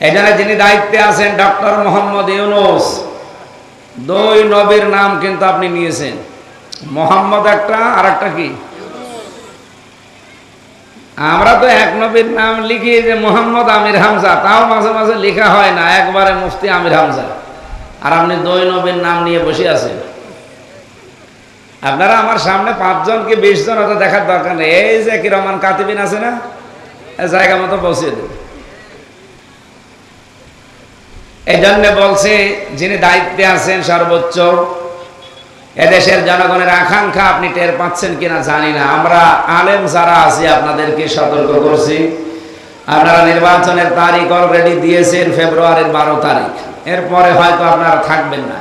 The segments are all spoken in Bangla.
এখানে যিনি দায়িত্বে আছেন ডক্টর মোহাম্মদ ইউনূস, দুই নবীর নাম কিন্তু আপনি নিয়েছেন, মোহাম্মদ একটা আর একটা কি। আমরা তো এক নবীর নাম লিখি যে মোহাম্মদ আমির হামজা, তাও মাঝে মাঝে লেখা হয় না, একবারে মুফতি আমির হামজা, আর আপনি দুই নবীর নাম নিয়ে বসে আছেন। আপনারা আমার সামনে 5 জন কি 20 জন ওটা দেখার দরকার নেই, এই যে কি রহমান কাতিবিন আছে না, জায়গা মতো পৌঁছে দেবে। এই জন্য বলছে যিনি দায়িত্বে আছেন সর্বোচ্চ, এদেশের জনগণের আকাঙ্ক্ষা আপনি টের পাচ্ছেন কিনা জানি না। আমরা আলেম যারা আছি আপনাদেরকে সতর্ক করছি, আপনারা নির্বাচনের তারিখ অলরেডি দিয়েছেন ফেব্রুয়ারির 12 তারিখ, এরপরে হয়তো আপনারা থাকবেন না।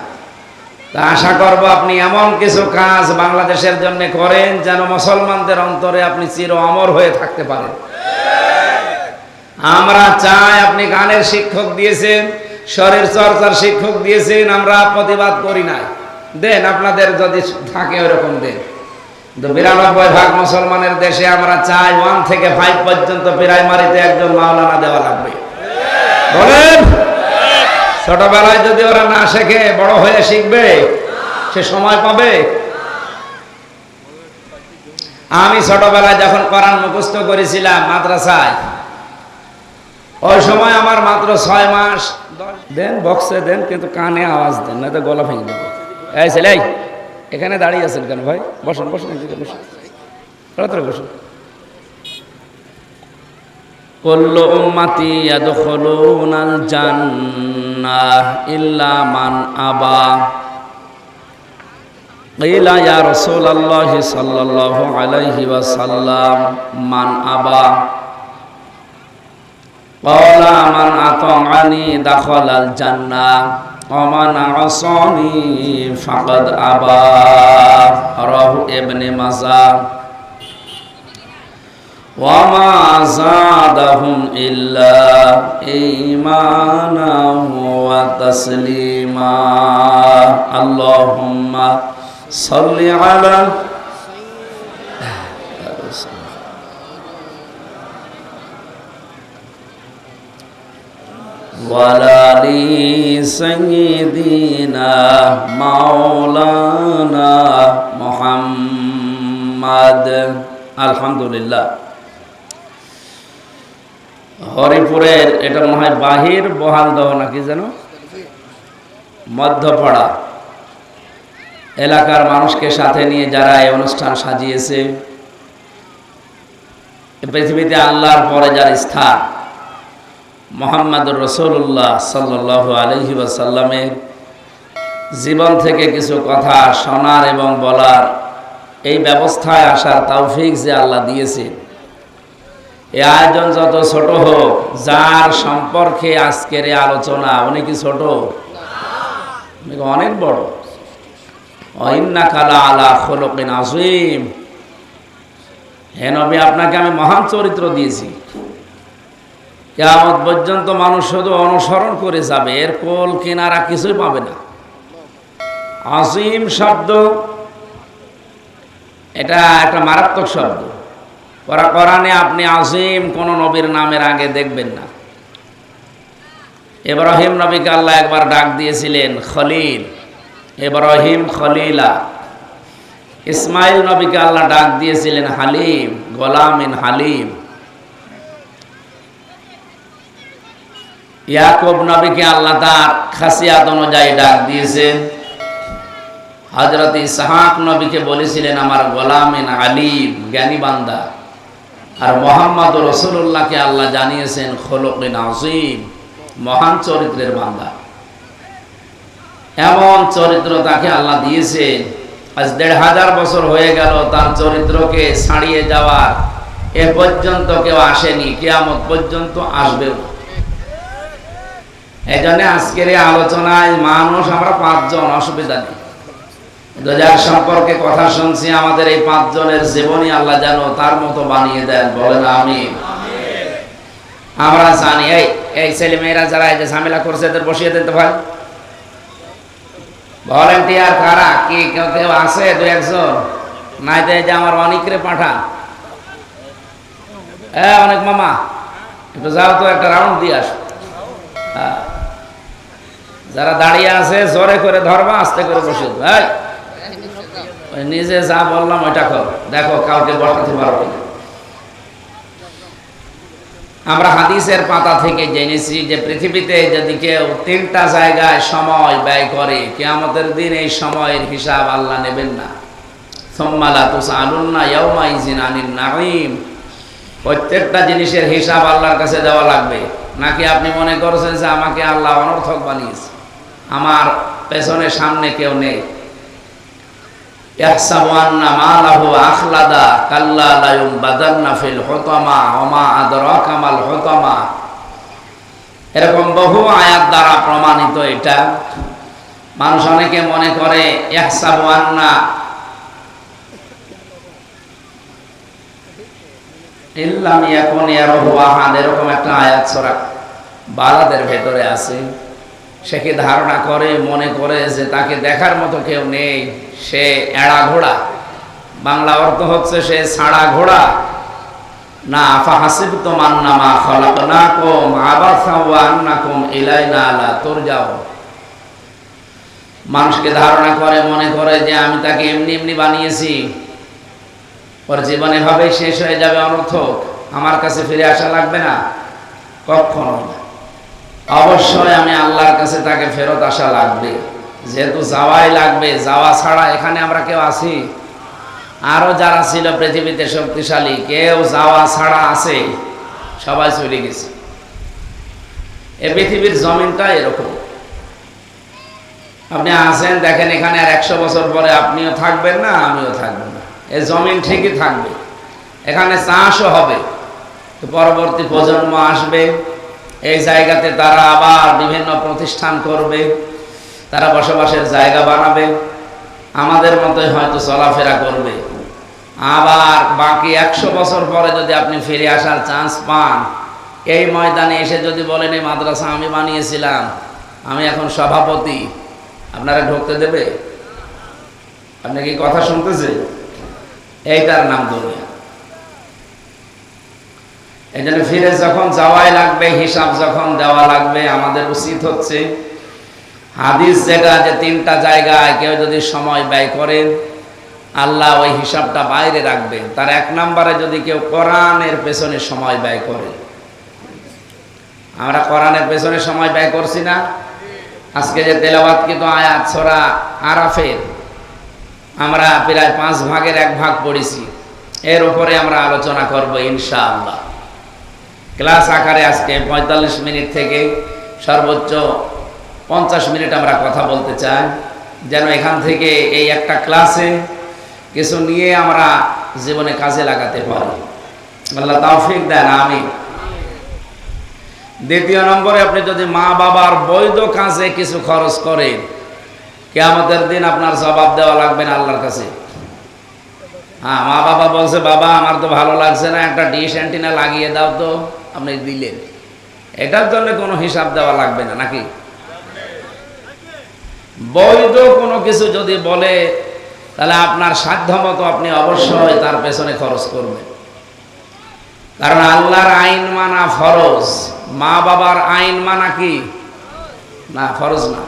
তা আশা করব আপনি এমন কিছু কাজ বাংলাদেশের জন্য করেন যেন মুসলমানদের অন্তরে আপনি চির অমর হয়ে থাকতে পারেন। আমরা চাই, আপনি গানের শিক্ষক দিয়েছেন, শরীর চর্চার শিক্ষক দিয়েছেন, আমরা প্রতিবাদ করি নাই, দেন আপনাদের যদি থাকে ওরকম দেন। কিন্তু 92% মুসলমানের দেশে আমরা চাই 1 থেকে 5 পর্যন্ত প্রাইমারিতে একজন মাওলানা দেওয়া লাগবে। বলেন, ছোটবেলায় যদি ওরা না শেখে বড় হয়ে শিখবে? সে সময় পাবে? আমি ছোটবেলায় যখন কোরআন মুখস্থ করেছিলাম মাদ্রাসায়, ওই সময় আমার মাত্র 6 মাস। দেন বক্সে দেন, কিন্তু কানে আওয়াজ দেন, না তো গলা ভেঙে দেবে। এই ছেলে, এখানে দাঁড়িয়ে আছেন কেন ভাই? বসুন বসুন, এদিকে বসুন, তাড়াতাড়ি বসুন। কুল্লু উম্মতি ইয়াদখুলুনাল জান্নাহ ইল্লা মান আবা। কিলা ইয়া রাসূলুল্লাহ সাল্লাল্লাহু আলাইহি ওয়াসাল্লাম মান আবা? ক্বালা মান আতাআনি দাখালাল জান্নাহ ওয়া মান আসানি ফাকাদ আবা। রাহু ইবনে মাজাহ। ওয়া মা যাদাহুম ইল্লা ঈমানান ওয়া তাসলিমা। আল্লাহুম্মা সাল্লি আলা ওয়ালালি সাইয়্যিদিনা মাওলানা মুহাম্মদ। আলহামদুলিল্লাহ। হরিপুরের, এটা মনে হয় বাহির বহালদহ নাকি যেন, মধ্যপাড়া এলাকার মানুষকে সাথে নিয়ে যারা এই অনুষ্ঠান সাজিয়েছে, পৃথিবীতে আল্লাহর পরে যার স্থান মুহাম্মদুর রাসূলুল্লাহ সাল্লাল্লাহু আলাইহি ওয়াসাল্লামের জীবন থেকে কিছু কথা শোনার এবং বলার এই ব্যবস্থায় আসার তৌফিক যে আল্লাহ দিয়েছে, এই আয়োজন যত ছোট হোক, যার সম্পর্কে আজকের এই আলোচনা, উনি কি ছোট? উনি অনেক বড়। ইন্নাকা লাআলা খুলুকিন আযীম। হে নবী, আপনাকে আমি মহান চরিত্র দিয়েছি। কিয়ামত পর্যন্ত মানুষ শুধু অনুসরণ করে যাবে, এর কোল কিনারা কিছুই পাবে না। আযীম শব্দ এটা একটা মারাত্মক শব্দ। কোরআনে আপনি আযীম কোন নবীর নামের আগে দেখবেন না। ইব্রাহিম নবীকে আল্লাহ একবার ডাক দিয়েছিলেন খলিল, ইব্রাহিম খলিলা। ইসমাইল নবীকে আল্লাহ ডাক দিয়েছিলেন হালিম, গোলামিন হালিম। ইয়াকুব নবীকে আল্লাহ তার খাসিয়াত অনুযায়ী ডাক দিয়েছেন। হযরত ইসহাক নবীকে বলেছিলেন আমার গোলামিন আলিম, জ্ঞানী বান্দা। আর মুহাম্মদ রাসূলুল্লাহকে আল্লাহ জানিয়েছেন খুলুকিন আযীম, মহান চরিত্রের বান্দা। এমন চরিত্র তাকে আল্লাহ দিয়েছে, আজ ১৫০০ বছর হয়ে গেল তার চরিত্রকে ছাড়িয়ে যাওয়ার এ পর্যন্ত কেউ আসেনি, কিয়ামত পর্যন্ত আসবেও। এই জন্য আজকের এই আলোচনায় মানুষ আমরা 5 জন, অসুবিধা নেই। যার সম্পর্কে কথা শুনছি, আমাদের এই 5 জনের জীবনী আল্লাহ যেন তার মতো বানিয়ে দেন, বলেন আমিন। আমরা জানি এই ছেলে মেয়েরা যারা এই যে ঝামেলা করছে এদের বসিয়ে দেন তো ভাই। ভলেন্টিয়ার কারা, কি কেউ আছে? 2-1 জন নাই তো এই যে আমার অনেকরে পাঠান। অনেক মামা, একটু যাও তো, একটা রাউন্ড দিয়ে আসো। যারা দাঁড়িয়ে আছে জোরে করে ধরবা, আস্তে করে বসে নিজে যা বললাম ওইটা কর, দেখো কাউকে বসাতে পারো কিনা। আমরা হাদিসের পাতা থেকে জেনেছি যে পৃথিবীতে যদি কেউ 3টা জায়গায় সময় ব্যয় করে, কিয়ামতের দিন এই সময়ের হিসাব আল্লাহ নেবেন না। সুম্মা লা তুসআলুন্না ইয়াওমাইযিন আনিন নাঈম। প্রত্যেকটা জিনিসের হিসাব আল্লাহর কাছে দেওয়া লাগবে। নাকি আপনি মনে করছেন যে আমাকে আল্লাহ অনর্থক বানিয়েছে, আমার পেছনে সামনে কেউ নেই? ইয়াহসাবু আন্না মালাহু আখলাদা কাল্লা লা ইউবাদান্না ফিল হুতামা ওয়া মা আদরাকা মাল হুতামা। এরকম বহু আয়াত দ্বারা প্রমাণিত এটা। মানুষ অনেকে মনে করে ইয়াহসাবু আন্না ইল্লাম ইয়াকুন ইয়ারাহু আহাদ, এরকম একটা আয়াত সূরা বালাদের ভেতরে আছে। সে কি ধারণা করে, মনে করে যে তাকে দেখার মতো কেউ নেই, সে এড়া ঘোড়া। বাংলা অর্থ হচ্ছে সে ছাড়া ঘোড়া। না আফাহাসিবতুম আন্নামা খালাকনাকুম আবাসা ওয়া আন্নাকুম ইলাইনা লা তুরজাউন। মানুষকে ধারণা করে, মনে করে যে আমি তাকে এমনি এমনি বানিয়েছি, ওর জীবনে ভাবে শেষ হয়ে যাবে, অনর্থক, আমার কাছে ফিরে আসা লাগবে না। কখনো না। অবশ্যই আমি আল্লাহর কাছে তাকে ফেরত আসা লাগবে, যেহেতু যাওয়াই লাগবে। যাওয়া ছাড়া এখানে আমরা কেউ আছি? আরো যারা ছিল পৃথিবীতে শক্তিশালী, কেউ যাওয়া ছাড়া আছে? সবাই চলে গেছে। এই পৃথিবীর জমিনটা এরকম। আপনি আসেন, দেখেন এখানে আর 100 বছর পরে আপনিও থাকবেন না, আমিও থাকবেন না। এই জমিন ঠিকই থাকবে, এখানে চাষও হবে, পরবর্তী প্রজন্ম আসবে, এই জায়গাতে তারা আবার বিভিন্ন প্রতিষ্ঠান করবে, তারা বসবাসের জায়গা বানাবে, আমাদের মতোই হয়তো চলাফেরা করবে। আবার বাকি 100 বছর পরে যদি আপনি ফিরে আসার চান্স পান, এই ময়দানে এসে যদি বলেন এই মাদ্রাসা আমি বানিয়েছিলাম, আমি এখন সভাপতি, আপনারা ঢুকতে দেবে? আপনি কি কথা শুনতেছে? এইটার নাম দুনিয়া। এই জন্য ফিরে যখন যাওয়াই লাগবে, হিসাব যখন দেওয়া লাগবে, আমাদের উচিত হচ্ছে হাদিস যেটা, যে 3টা জায়গায় কেউ যদি সময় ব্যয় করেন, আল্লাহ ওই হিসাবটা বাইরে রাখবেন। তার 1 নম্বরে যদি কেউ কোরআনের পেছনে সময় ব্যয় করে। আমরা কোরআনের পেছনে সময় ব্যয় করছি না? আজকে যে তেলাওয়াতকৃত আয়াত সূরা আরাফের আমরা প্রায় 5 ভাগের 1 ভাগ পড়েছি, এর উপরে আমরা আলোচনা করব ইনশাআল্লাহ। ক্লাস আকারে আজকে 45 মিনিট থেকে সর্বোচ্চ 50 মিনিট আমরা কথা বলতে চাই, যেন এখান থেকে এই একটা ক্লাসে কিছু নিয়ে আমরা জীবনে কাজে লাগাতে পারি। আল্লাহ তৌফিক দেন, আমিন। দ্বিতীয় নম্বরে, আপনি যদি মা বাবার বৈধ কাজে কিছু খরচ করেন, কিয়ামতের দিন আপনার জবাব দেওয়া লাগবে না আল্লাহর কাছে। হ্যাঁ, মা বাবা বলছে বাবা আমার তো ভালো লাগছে না, একটা ডিশ অ্যান্টিনা লাগিয়ে দাও, তো আপনি দিলেন, এটার জন্য কোনো হিসাব দেওয়া লাগবে না, নাকি? বৈধ কোনো কিছু যদি বলে, তাহলে আপনার সাধ্য মতো আপনি অবশ্যই তার পেছনে খরচ করবেন। কারণ আল্লাহর আইন মানা ফরজ, মা বাবার আইন মানা কি না? ফরজ না।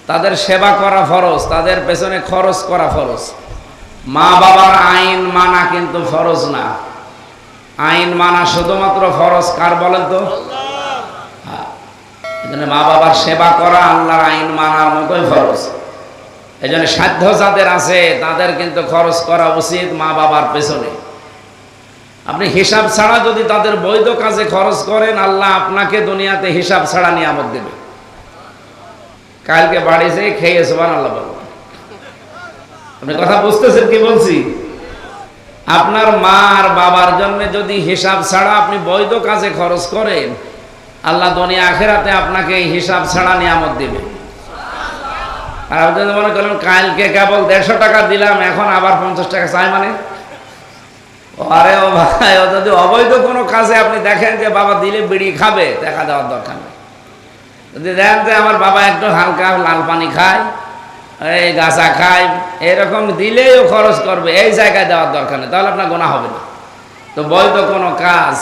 তাদের সেবা করা ফরজ, তাদের পেছনে খরচ করা ফরজ। মা বাবার আইন মানা কিন্তু ফরজ না। আইন মানা শুধুমাত্র ফরজ কার বলেন তো? এজন্য মা বাবার সেবা করা আল্লাহর আইন মানার মতোই ফরজ। এজন্য সাধ্য যাদের আছে তাদের কিন্তু খরচ করা উচিত মা বাবার পেছনে। আপনি হিসাব ছাড়া যদি তাদের বৈধ কাজে খরচ করেন, আল্লাহ আপনাকে দুনিয়াতে হিসাব ছাড়া নিয়ামত দেবে। কালকে বাড়ি যেয়ে খেয়ে সুবহানাল্লাহ বলবেন। আপনি কথা বুঝতেছেন কি বলছি? আপনার মা আর বাবার জন্য যদি হিসাব ছাড়া আপনি বৈধ কাজে খরচ করেন, আল্লাহ দুনিয়া আখিরাতে আপনাকে হিসাব ছাড়া নিয়ামত দেবে। আর আপনি যদি মনে করেন কালকে কেবল 150 টাকা দিলাম, এখন আবার 50 টাকা চাই, মানে আরে ও ভাই, ও যদি অবৈধ কোনো কাজে আপনি দেখেন যে বাবা দিলে বিড়ি খাবে, দেখা দেওয়ার দরকার নেই। যদি দেখেন যে আমার বাবা একটু হালকা লাল পানি খায়, এই গাছা খায়, এরকম দিলেই ও খরচ করবে, এই জায়গায় দেওয়ার দরকার নেই, তাহলে আপনার গোনা হবে না। তো বৈধ কোনো কাজ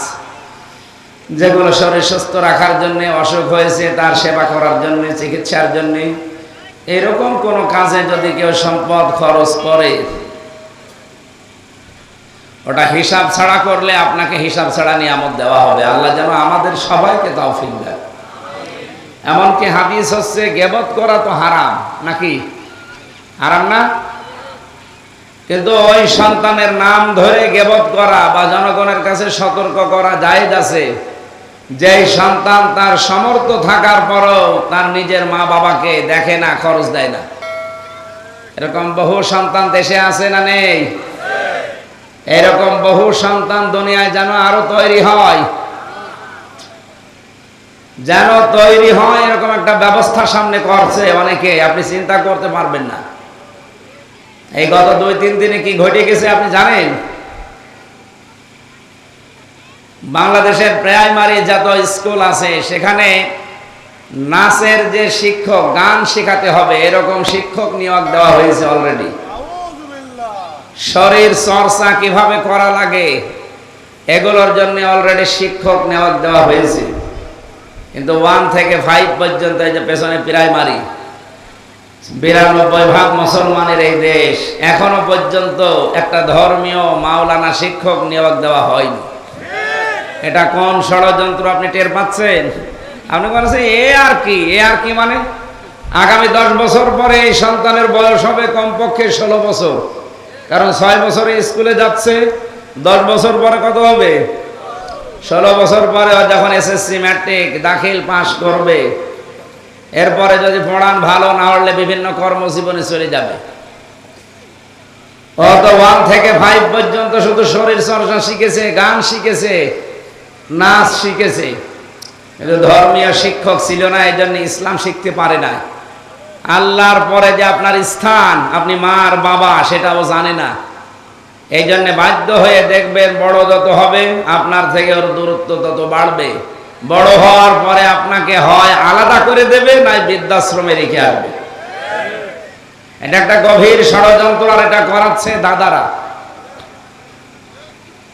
যেগুলো শরীর সুস্থ রাখার জন্য, অসুখ হয়েছে তার সেবা করার জন্য, চিকিৎসার জন্য, এরকম কোনো কাজে যদি কেউ সম্পদ খরচ করে, ওটা হিসাব ছাড়া করলে আপনাকে হিসাব ছাড়া নিয়ামত দেওয়া হবে। আল্লাহ যেন আমাদের সবাইকে তৌফিক দেয়। এমনকি হাদিস হচ্ছে গীবত করা তো হারাম, নাকি হারাম না? কিন্তু ওই সন্তানের নাম ধরে গীবত করা বা জনগণের কাছে সতর্ক করা জায়েজ আছে, যেই সন্তান তার সামর্থ্য থাকার পরও তার নিজের মা বাবাকে দেখে না, খরচ দেয় না। এরকম বহু সন্তান দেশে আছে না নেই? এরকম বহু সন্তান দুনিয়ায় যেন আরো তৈরি হয়, যেন তৈরি হয়, এরকম একটা ব্যবস্থা সামনে করছে অনেকে, আপনি চিন্তা করতে পারবেন না। এই গত 2-3 দিনে কি ঘটে গেছে আপনি জানেন? বাংলাদেশের প্রাইমারি যত স্কুল আছে সেখানে নাচের যে শিক্ষক, গান শেখাতে হবে এরকম শিক্ষক নিয়োগ দেওয়া হয়েছে অলরেডি। শরীর চর্চা কিভাবে করা লাগে এগুলোর জন্য অলরেডি শিক্ষক নিয়োগ দেওয়া হয়েছে। কিন্তু 1 থেকে 5 পর্যন্ত, এই যে পেছনে প্রাইমারি, 92% মুসলমানের এই দেশ, এখনো পর্যন্ত একটা ধর্মীয় মাওলানা শিক্ষক নিয়োগ দেওয়া হয়নি। এটা কোন ষড়যন্ত্র আপনি টের পাচ্ছেন? আপনি বলছেন এ আর কি মানে আগামী 10 বছর পরে এই সন্তানের বয়স হবে কমপক্ষে 16 বছর, কারণ 6 বছরে স্কুলে যাচ্ছে, 10 বছর পরে কত হবে? 16 বছর পরে যখন এসএসসি ম্যাট্রিক দাখিল পাস করবে, এরপরে যদি পড়ান ভালো না হলে বিভিন্ন কর্মজীবনে চলে যাবে। অত 1 থেকে 5 পর্যন্ত শুধু শরীর চর্চা শিখেছে, গান শিখেছে, নাচ শিখেছে, কিন্তু ধর্মীয় শিক্ষক ছিল না, এই জন্য ইসলাম শিখতে পারে না। আল্লাহর পরে যে আপনার স্থান, আপনি মার বাবা সেটাও জানে না। এই জন্য বাধ্য হয়ে দেখবেন বড় যত হবে আপনার থেকে ওর দূরত্ব তত বাড়বে। বড় হওয়ার পরে আপনাকে হয় আলাদা করে দেবে, নাই বৃদ্ধাশ্রমে রেখে আসবে। এটা একটা গভীর ষড়যন্ত্র, আর এটা করাচ্ছে দাদারা।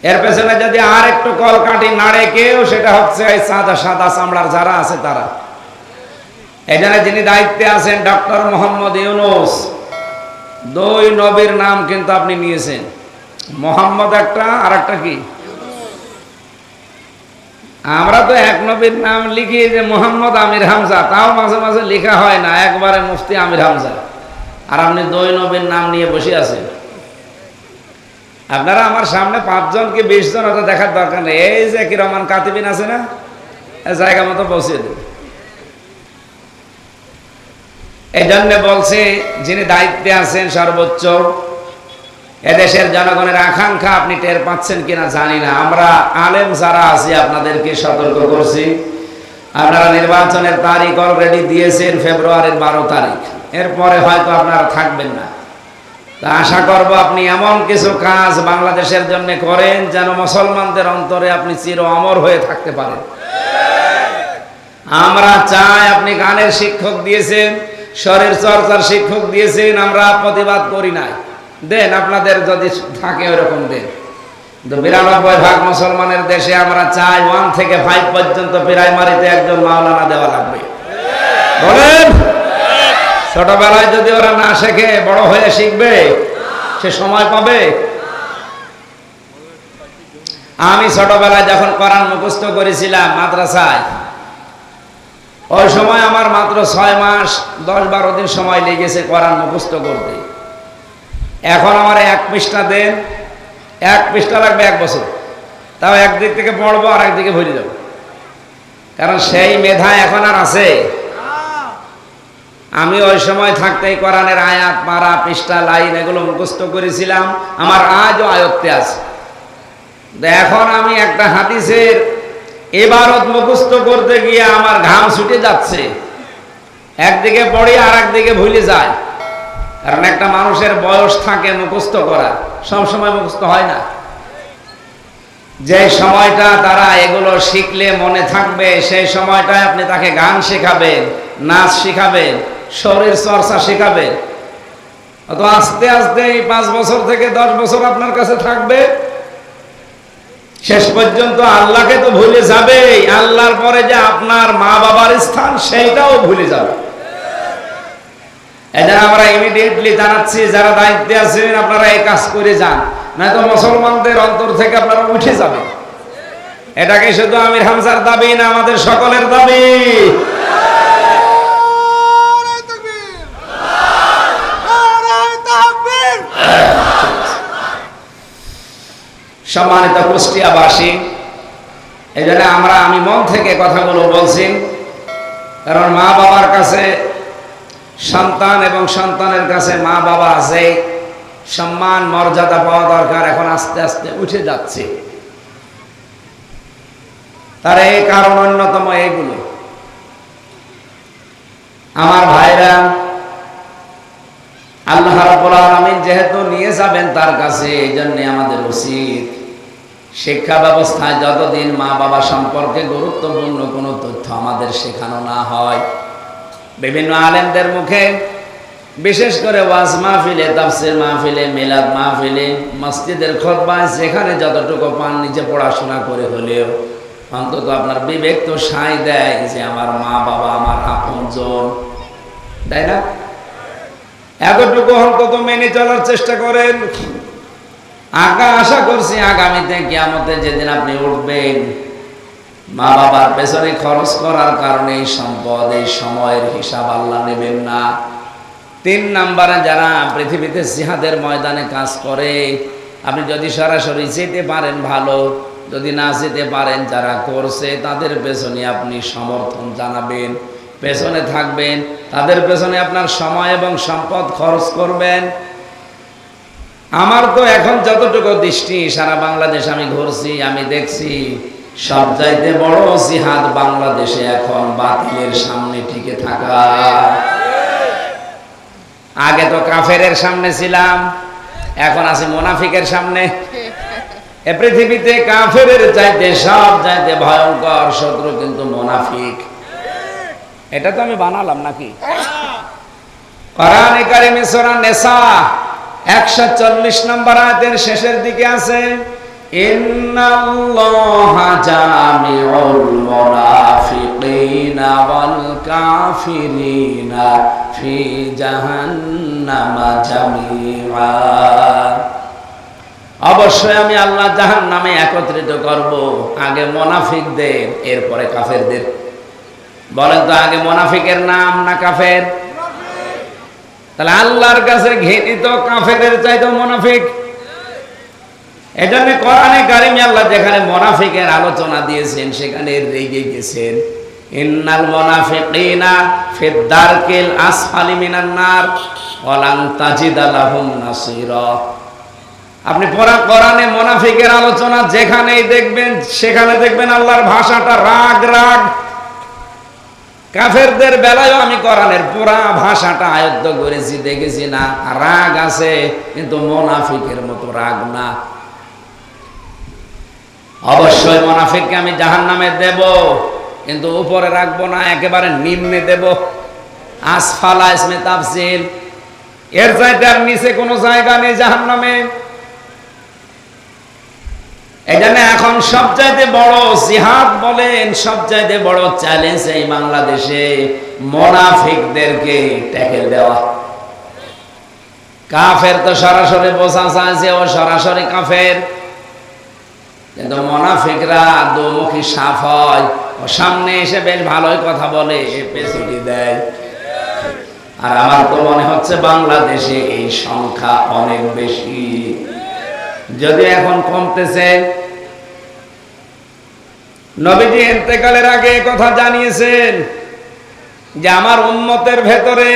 এর পেছনে যদি আর একটু কলকাঠি নাড়ে কেউ, সেটা হচ্ছে এই সাদা চামড়ার যারা আছে তারা। এই জন্য যিনি দায়িত্বে আছেন ডক্টর মোহাম্মদ ইউনূস, 2 নবীর নাম কিন্তু আপনি নিয়েছেন, মোহাম্মদ একটা আর একটা কি? আমরা তো এক নবীর নাম লিখি যে মোহাম্মদ আমির হামজা, তাও মাঝে মাঝে লেখা হয় না, একবারে মুফতি আমির হামজা, আর আপনি 2 নবীর নাম নিয়ে বসে আছেন। আপনারা আমার সামনে 5 জন কি 20 জন ওটা দেখার দরকার নেই। এই যে কি রহমান কাতিবিন আছে না, জায়গা মতো পৌঁছে দেবে। এই জন্য বলছে যিনি দায়িত্বে আছেন সর্বোচ্চ, এদেশের জনগণের আকাঙ্ক্ষা আপনি টের পাচ্ছেন কিনা জানি না। আমরা আলেম যারা আছি আপনাদেরকে সতর্ক করছি, আপনারা নির্বাচনের তারিখ অলরেডি দিয়েছেন ফেব্রুয়ারির 12 তারিখ, এরপরে হয়তো আপনারা থাকবেন না। তা আশা করব আপনি এমন কিছু কাজ বাংলাদেশের জন্য করেন যেন মুসলমানদের অন্তরে আপনি চির অমর হয়ে থাকতে পারেন। আমরা চাই, আপনি গানের শিক্ষক দিয়েছেন, শরীর চর্চার শিক্ষক দিয়েছেন, আমরা প্রতিবাদ করি নাই, দেন আপনাদের যদি থাকে ওরকম দেন। কিন্তু 92% মুসলমানের দেশে আমরা চাই 1 থেকে 5 পর্যন্ত প্রাইমারিতে একজন মাওলানা দেওয়া লাগবে। বলেন, ছোটবেলায় যদি ওরা না শেখে বড় হয়ে শিখবে? সে সময় পাবে? আমি ছোটবেলায় যখন কোরআন মুখস্থ করেছিলাম মাদ্রাসায়, ওই সময় আমার মাত্র 6 মাস 10-12 দিন সময় লেগেছে কোরআন মুখস্থ করতে। এখন আমার 1 পৃষ্ঠা দেন, 1 পৃষ্ঠা লাগবে 1 বছর, তাও একদিক থেকে পড়বো আর একদিকে ভুলে যাব, কারণ সেই মেধা এখন আর আছে? আমি ওই সময় থাকতেই কোরআনের আয়াত, পারা, পৃষ্ঠা, লাইন এগুলো মুখস্থ করেছিলাম, আমার আজও আয়ত্তে আছে। এখন আমি একটা হাদিসের ইবারত মুখস্থ করতে গিয়ে আমার ঘাম ছুটে যাচ্ছে, একদিকে পড়ি আর একদিকে ভুলে যায়। কারণ একটা মানুষের বয়স থাকে মুখস্থ করা, সব সময় মুখস্থ হয় না। যে সময়টা তারা এগুলো শিখলে মনে থাকবে, সেই সময়টায় আপনি তাকে গান শেখাবেন, নাচ শেখাবেন, শরীর চর্চা শেখাবেন। অত আস্তে আস্তে 5 বছর থেকে 10 বছর আপনার কাছে থাকবে, শেষ পর্যন্ত আল্লাহকে তো ভুলে যাবে, আল্লাহর পরে যে আপনার মা বাবার স্থান সেইটাও ভুলে যাবে। এটা আমরা ইমিডিয়েটলি জানাচ্ছি, যারা দায়িত্বে আছেন আপনারা এই কাজ করে যান, নয়তো মুসলমানদের অন্তর থেকে আপনারা উঠে যাবেন। এটাকে শুধু আমির হামজার দাবি না, আমাদের সকলের দাবি। সম্মানিত কুষ্টিয়াবাসী, এই জন্য আমি মন থেকে কথাগুলো বলছি, কারণ মা বাবার কাছে সন্তান এবং সন্তানের কাছে মা বাবা আছে, সম্মান মর্যাদা পাওয়া দরকার, এখন আস্তে আস্তে উঠে যাচ্ছে। তার এই কারণ অন্যতম এইগুলো। আমার ভাইরা, আল্লাহ রাব্বুল আলামিন যেহেতু নিয়ে যাবেন তার কাছে, এই জন্য আমাদের উচিত শিক্ষা ব্যবস্থায় যতদিন মা বাবা সম্পর্কে গুরুত্বপূর্ণ কোনো তথ্য আমাদের শেখানো না হয়, বিভিন্ন আলেমদের মুখে, বিশেষ করে ওয়াজ মাহফিলে, তাফসীর মাহফিলে, মিলাদ মাহফিলে, মসজিদের খুতবায়, যেখানে যতটুকু পান নিজে পড়াশোনা করে হলেও অন্তত আপনার বিবেক তো সায় দেয় যে আমার মা বাবা আমার আপনজন, তাই না? এতটুকু অন্তত মেনে চলার চেষ্টা করেন। আশা করছি আগামীতে কিয়ামতে যেদিন আপনি উঠবেন, মা বাবার পেছনে খরচ করার কারণে এই সম্পদ, এই সময়ের হিসাব আল্লাহ নেবেন না। 3 নম্বরে, যারা পৃথিবীতে জিহাদের ময়দানে কাজ করে, আপনি যদি সরাসরি যেতে পারেন ভালো, যদি না যেতে পারেন, যারা করছে তাদের পেছনে আপনি সমর্থন জানাবেন, পেছনে থাকবেন, তাদের পেছনে আপনার সময় এবং সম্পদ খরচ করবেন। আমার তো এখন যতটুকু দৃষ্টি, সারা বাংলাদেশ আমি ঘুরছি, আমি দেখছি সবচাইতে বড় জিহাদ বাংলাদেশে এখন বাতিলের সামনে টিকে থাকা। আগে তো কাফেরের সামনে ছিলাম, এখন আছি মুনাফিকের সামনে। এ পৃথিবীতে কাফেরের চাইতে সব চাইতে ভয়ঙ্কর শত্রু কিন্তু মুনাফিক। এটা তো আমি বানালাম নাকি? কোরআনে কারিমে সূরা নিসা 140 নম্বর আয়াতের শেষের দিকে আছে, ইন্নাল্লাহা জামিউল মুনাফিকিনা ওয়াল কাফিরিনা ফি জাহান্নামা জামিআ। অবশ্যই আমি আল্লাহ জাহান্নামে একত্রিত করব, আগে মুনাফিকদের, এরপরে কাফেরদের। বলেন তো, আগে মুনাফিকের নাম না কাফের? তাহলে আল্লাহর কাছে ঘৃণিত কাফেরের চাইতে মুনাফিক। এজন্য কোরআনে কারিমে আল্লাহ যেখানে মুনাফিকের আলোচনা দিয়েছেন সেখানে রেগে গেছেন, ইন্নাল মুনাফিকিনা ফিদ দারকিল আসফালি মিনান নার ওয়া লান তাজিদা লাহুম নাসীরা। আপনি কোরআনে মুনাফিকের আলোচনা যেখানেই দেখবেন, সেখানে দেখবেন আল্লাহর ভাষাটা রাগ রাগ। কাফেরদের বেলায়ও আমি কোরআনের পুরা ভাষাটা আয়ত্ত করেছি, দেখেছি না রাগ আছে, কিন্তু মুনাফিকের মতো রাগ না। অবশ্যই মুনাফিককে আমি জাহান্নামে দেব, কিন্তু উপরে রাখবো না, একেবারে নিম্নে দেব। আসফালা ইসমে তাফসীল, এর চাইতে আর নিচে কোনো জায়গা নেই জাহান্নামে। এজন্য এখন সবচাইতে বড় জিহাদ বলেন, সবচাইতে বড় চ্যালেঞ্জ এই বাংলাদেশে মুনাফিকদেরকে ট্যাকেল দেওয়া। কাফের তো সরাসরি বোঝা যায় যে ও সরাসরি কাফের, কিন্তু মুনাফিকরা দুমুখী সাপ হয়। ও সামনে এসে বেশ ভালোই কথা বলে, পেছুটি দেয়। আর আমার তো মনে হচ্ছে বাংলাদেশে এই সংখ্যা অনেক বেশি, যদি এখন কমতেছে। নবীজি ইন্তেকালের আগে কথা জানিয়েছেন যে আমার উম্মতের ভেতরে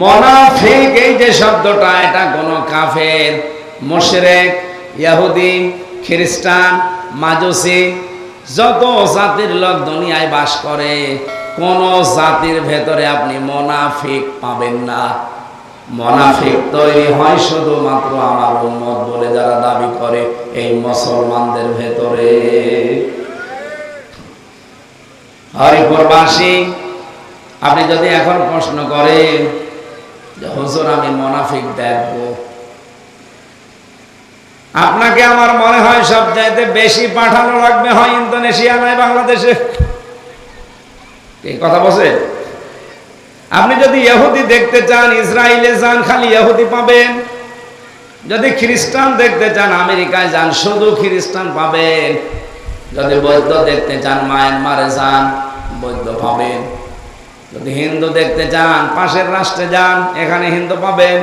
মুনাফিক এই যে শব্দটা, এটা কোন কাফের, মুশরিক, ইহুদি, খ্রিস্টান, মাজুসি, যত জাতির লোক দুনিয়ায় বাস করে, কোন জাতির ভেতরে আপনি মুনাফিক পাবেন না। মুনাফিক তৈরি হয় শুধুমাত্র আমার উম্মত বলে যারা দাবি করে এই মুসলমানদের ভেতরে। হরিপুরবাসী, আপনি যদি এখন প্রশ্ন করেন যে হুজুর আমি মুনাফিক দেখব, আপনাকে আমার মনে হয় সবচাইতে বেশি পাঠানো লাগবে হয় ইন্দোনেশিয়া নয় বাংলাদেশে। এই কথা বলছে। আপনি যদি ইহুদি দেখতে চান ইসরায়েলে যান, খালি ইহুদি পাবেন। যদি খ্রিস্টান দেখতে চান আমেরিকায় যান, শুধু খ্রিস্টান পাবেন। যদি বৌদ্ধ দেখতে চান মায়ানমারে যান, বৌদ্ধ পাবেন। যদি হিন্দু দেখতে চান পাশের রাষ্ট্রে যান, এখানে হিন্দু পাবেন।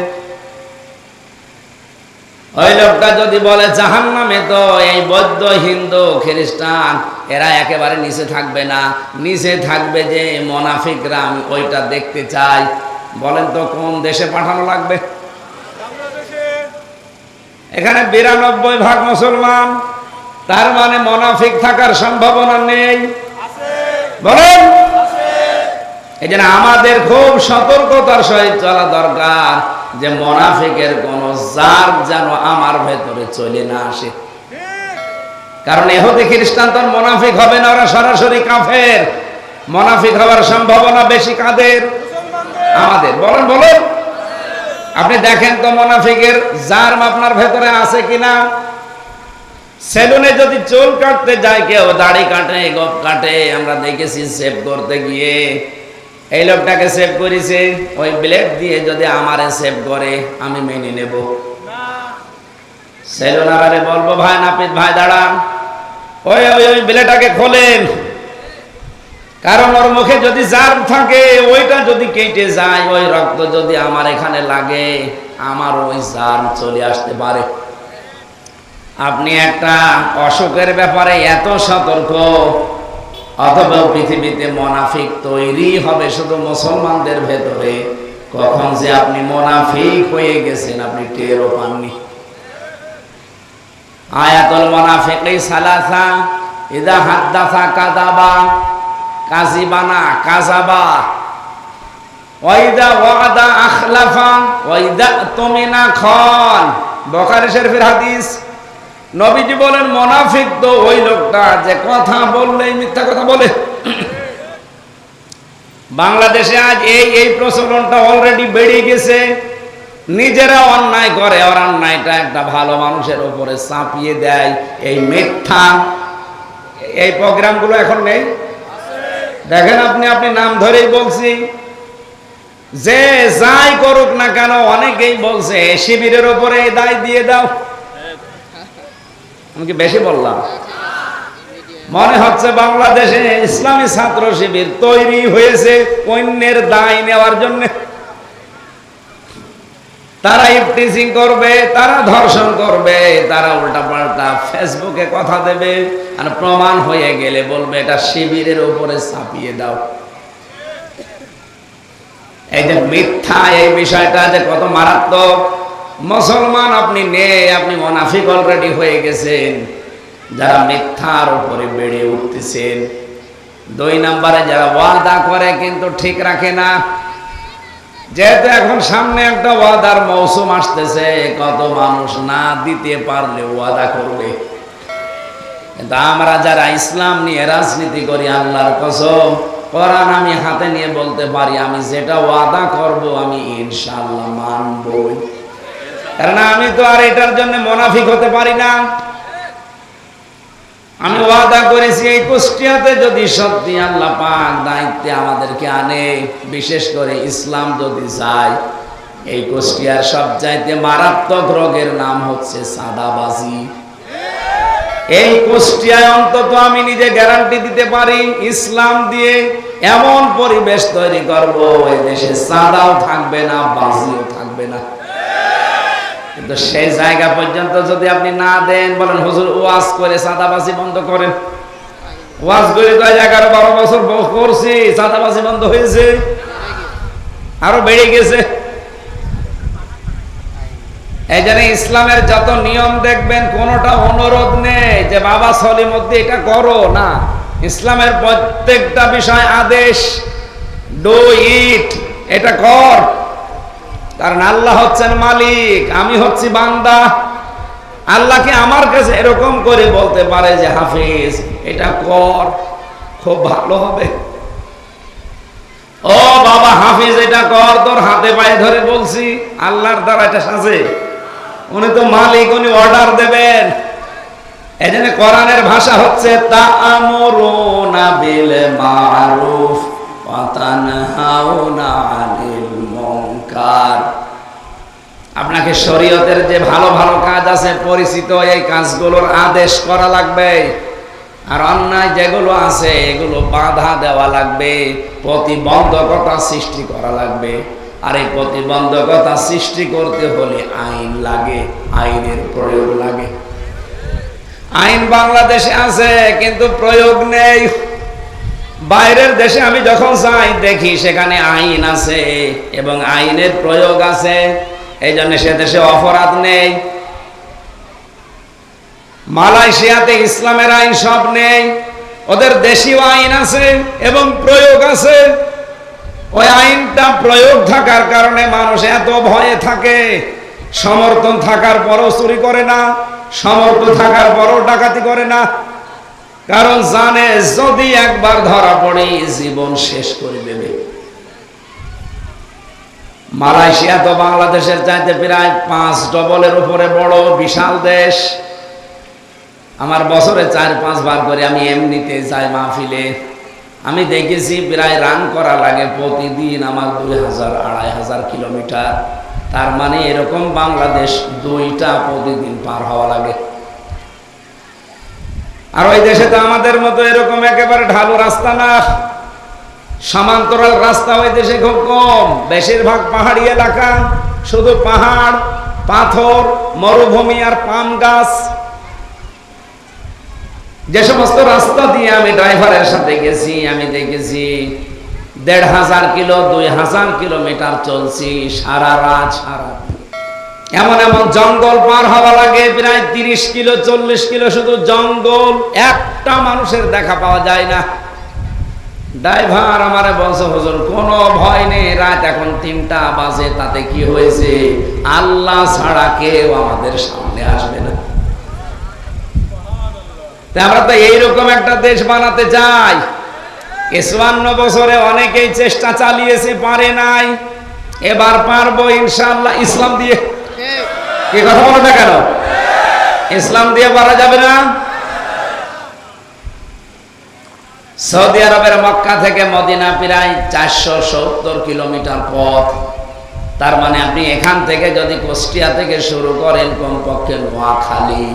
ওই লোকটা যদি বলে জাহান্নামে, তো এই বৌদ্ধ হিন্দু খ্রিস্টান এরা একেবারে নিচে থাকবে না, নিচে থাকবে যে মুনাফিকরা। আমি ওইটা দেখতে চাই। বলেন তো কোন দেশে পাঠানো লাগবে? এখানে 92% মুসলমান, তার মানে মুনাফিক থাকার সম্ভাবনা নেই। বলেন, এই জন্য আমাদের খুব সতর্কতার সহিত চলা দরকার যে মুনাফিকের কোন জার যেন আমার ভেতরে চলে না আসে। কারণ ইহুদি খ্রিস্টান তো মুনাফিক হবে না, ওরা সরাসরি কাফের। মুনাফিক হওয়ার সম্ভাবনা বেশি কাদের? আমাদের। বলেন বলেন, আপনি দেখেন তো মুনাফিকের জার্ম আপনার ভেতরে আছে কিনা। সেলুনে যদি চুল কাটতে যায় কেউ, দাড়ি কাটে, গোপ কাটে, আমরা দেখেছি সেভ করতে গিয়ে। এই লোকটাকে সেভ করেছে, ওই ব্লেড দিয়ে যদি আমারে সেভ করে আমি মেনে নেব? সেলুনারে বলবো ভাই নাপিত ভাই দাঁড়ান, ওই ওই ওই ব্লেডটাকে খোলেন। কারণ ওর মুখে যদি জার্ম থাকে, ওইটা যদি কেটে যায়, ওই রক্ত যদি আমার এখানে লাগে, আমার ওই জার্ম চলে আসতে পারে। আপনি একটা অসুখের ব্যাপারে এত সতর্ক, অথবা পৃথিবীতে মুনাফিক তৈরি হবে শুধু মুসলমানদের ভেতরে। কখন যে আপনি মুনাফিক হয়ে গেছেন আপনি টেরও পাননি। আয়াতুল মুনাফিকি সালাসা, ইদা হাদ্দাসা কাযাবা, কাযিবানা কাযাবা, ওয়া ইদা ওয়াদা আখলাফা, ওয়া ইদা তুমিনা খান। বুখারী শরীফের হাদিস। নবীজি বলেন মুনাফিক তো ওই লোকটা যে কথা বললেই মিথ্যা কথা বলে। বাংলাদেশে আজ এই প্রচলনটা অলরেডি বেড়ে গেছে। নিজেরা অন্যায় করে, আর অন্যায়টা একটা ভালো মানুষের উপরে চাপিয়ে দেয়। এই মিথ্যা, এই প্রোগ্রামগুলো এখন নেই। দেখেন আপনি নাম ধরেই বলছি, যে যাই করুক না কেন অনেকেই বলছে শিবিরের উপরে দায় দিয়ে দাও। আমি কি বেশি বললাম? মনে হচ্ছে বাংলাদেশে ইসলামী ছাত্র শিবির তৈরি হয়েছে অন্যের দায় নেওয়ার জন্য। তারা ইফটিজিং করবে, তারা ধর্ষণ করবে, তারা উল্টাপাল্টা ফেসবুকে কথা দেবে, আর প্রমাণ হয়ে গেলে বলবে এটা শিবিরের উপরে চাপিয়ে দাও। এই যে মিথ্যা, এই বিষয়টা যে কত মারাত্মক। মুসলমান আপনি আপনি মুনাফিক অলরেডি হয়ে গেছেন যারা মিথ্যার উপরে বেড়ে উঠতেছেন। 2 নম্বরে যারা ওয়াদা করে কিন্তু ঠিক রাখে না। যেহেতু এখন সামনে একটা ওয়াদার মৌসুম আসতেছে, কত মানুষ না দিতে পারলে ওয়াদা করবে। কিন্তু আমরা যারা ইসলাম নিয়ে রাজনীতি করি, আল্লাহর কসম কোরআন আমি হাতে নিয়ে বলতে পারি, আমি যেটা ওয়াদা করব আমি ইনশাআল্লাহ মানবই। কারণ আমি তো আর এটার জন্য মুনাফিক হতে পারি না। আমি ওয়াদা করেছি এই কুষ্টিয়াতে যদি সত্যি আল্লাহ পাক দায়িত্বে আমাদেরকে আনে, বিশেষ করে ইসলাম যদি যায়, এই কুষ্টিয়ার সবচাইতে মারাত্মক রোগের নাম হচ্ছে সাদাবাজি। এই কুষ্টিয়ায় অন্তত আমি নিজে গ্যারান্টি দিতে পারি, ইসলাম দিয়ে এমন পরিবেশ তৈরি করব এই দেশে সাদাও থাকবে না, বাজিও থাকবে না। কিন্তু সেই জায়গা পর্যন্ত যদি আপনি না দেন, বলেন হুজুর ওয়াজ করে সাদাবাজি বন্ধ করেন। ওয়াজ করে তো 11-12 বছর করছি, সাদাবাজি বন্ধ হয়েছে? আরো বেড়ে গেছে। এই জন্য ইসলামের যত নিয়ম দেখবেন কোনটা অনুরোধ নেই যে বাবা সলিমুদ্দিন এটা করো না। ইসলামের প্রত্যেকটা বিষয় আদেশ, ডু ইট, এটা কর। কারণ আল্লাহ হচ্ছেন মালিক, আমি হচ্ছি বান্দা। আল্লাহকে আমার কাছে এরকম করে বলতে পারে যে হাফিজ এটা কর, খুব ভালো হবে। ও বাবা হাফিজ এটা কর, তোর হাতে পায়ে ধরে বলছি, আল্লাহর দ্বারা এটা সাজে? উনি তো মালিক, উনি অর্ডার দেবেন। এজন্য কোরআনের ভাষা হচ্ছে তা'মুরুনা বিল মা'রুফ ওয়া তানহাউনা আনিল মুনকার। আপনাকে শরীয়তের যে ভালো ভালো কাজ আছে পরিচিত, এই কাজগুলোর আদেশ করা লাগবে, আর অন্যায় যেগুলো আছে এগুলো বাধা দেওয়া লাগবে, প্রতিবন্ধকতা সৃষ্টি করা লাগবে। আর এই প্রতিবন্ধকতা সৃষ্টি করতে হলে আইন লাগে, আইনের প্রয়োগ লাগে। আইন বাংলাদেশে আছে কিন্তু প্রয়োগ নেই। বাইরের দেশে আমি যখন যাই দেখি সেখানে আইন আছে এবং আইনের প্রয়োগ আছে, এই জন্য সে দেশে অপরাধ নেই। মালয়েশিয়াতে ইসলামের আইন সব নেই, ওদের দেশীয় আইন আছে এবং প্রয়োগ আছে। ওই আইনটা প্রয়োগ থাকার কারণে মানুষ এত ভয়ে থাকে, সমর্থন থাকার পরও চুরি করে না, সমর্থন থাকার পরও ডাকাতি করে না, কারণ জানে যদি একবার ধরা পড়ে জীবন শেষ করে দেবে। মালয়েশিয়া তো বাংলাদেশের চাইতে প্রায় 5 ডবলের উপরে বড় বিশাল দেশ। আমার বছরে 4-5 বার করে আমি এমনিতে যাই মাহফিলে। আমি দেখেছি প্রায় রান করা লাগে প্রতিদিন আমার 2000-2500 কিলোমিটার। তার মানে এরকম বাংলাদেশ 2টা প্রতিদিন পার হওয়া লাগে। আর ওই দেশে তো আমাদের মতো এরকম একেবারে ঢালু রাস্তা না, সমান্তরাল রাস্তা ওই দেশে খুব কম। বেশিরভাগ পাহাড়ি এলাকা, শুধু পাহাড়, পাথর, মরুভূমি আর পাম গাছ। যে সমস্ত রাস্তা দিয়ে আমি ড্রাইভারের সাথে গেছি, আমি দেখেছি 1500 কিলো 2000 কিলোমিটার চলছি সারা রাত সারা। এমন এমন জঙ্গল পার হওয়া লাগে প্রায় 30 কিলো 40 কিলো, শুধু জঙ্গল, একটা মানুষের দেখা পাওয়া যায় না। ড্রাইভার আমারে বলছে, হুজুর কোনো ভয় নেই, রাত এখন 3টা বাজে, তাতে কি হয়েছে, আল্লাহ ছাড়া কেউ আমাদের সামনে আসবে না। আমরা তো এইরকম একটা দেশ বানাতে চাই। 54 বছরে অনেকেই চেষ্টা চালিয়েছে, পারে নাই। এবার পারবো ইনশাআল্লাহ, ইসলাম দিয়ে। কি কথা বলো না কেন? ইসলাম দিয়ে পারা যাবে না? সৌদি আরবের মক্কা থেকে মদিনা প্রায় 470 কিলোমিটার পথ। তার মানে আপনি এখান থেকে যদি কুষ্টিয়া থেকে শুরু করেন কমপক্ষে নোয়াখালী,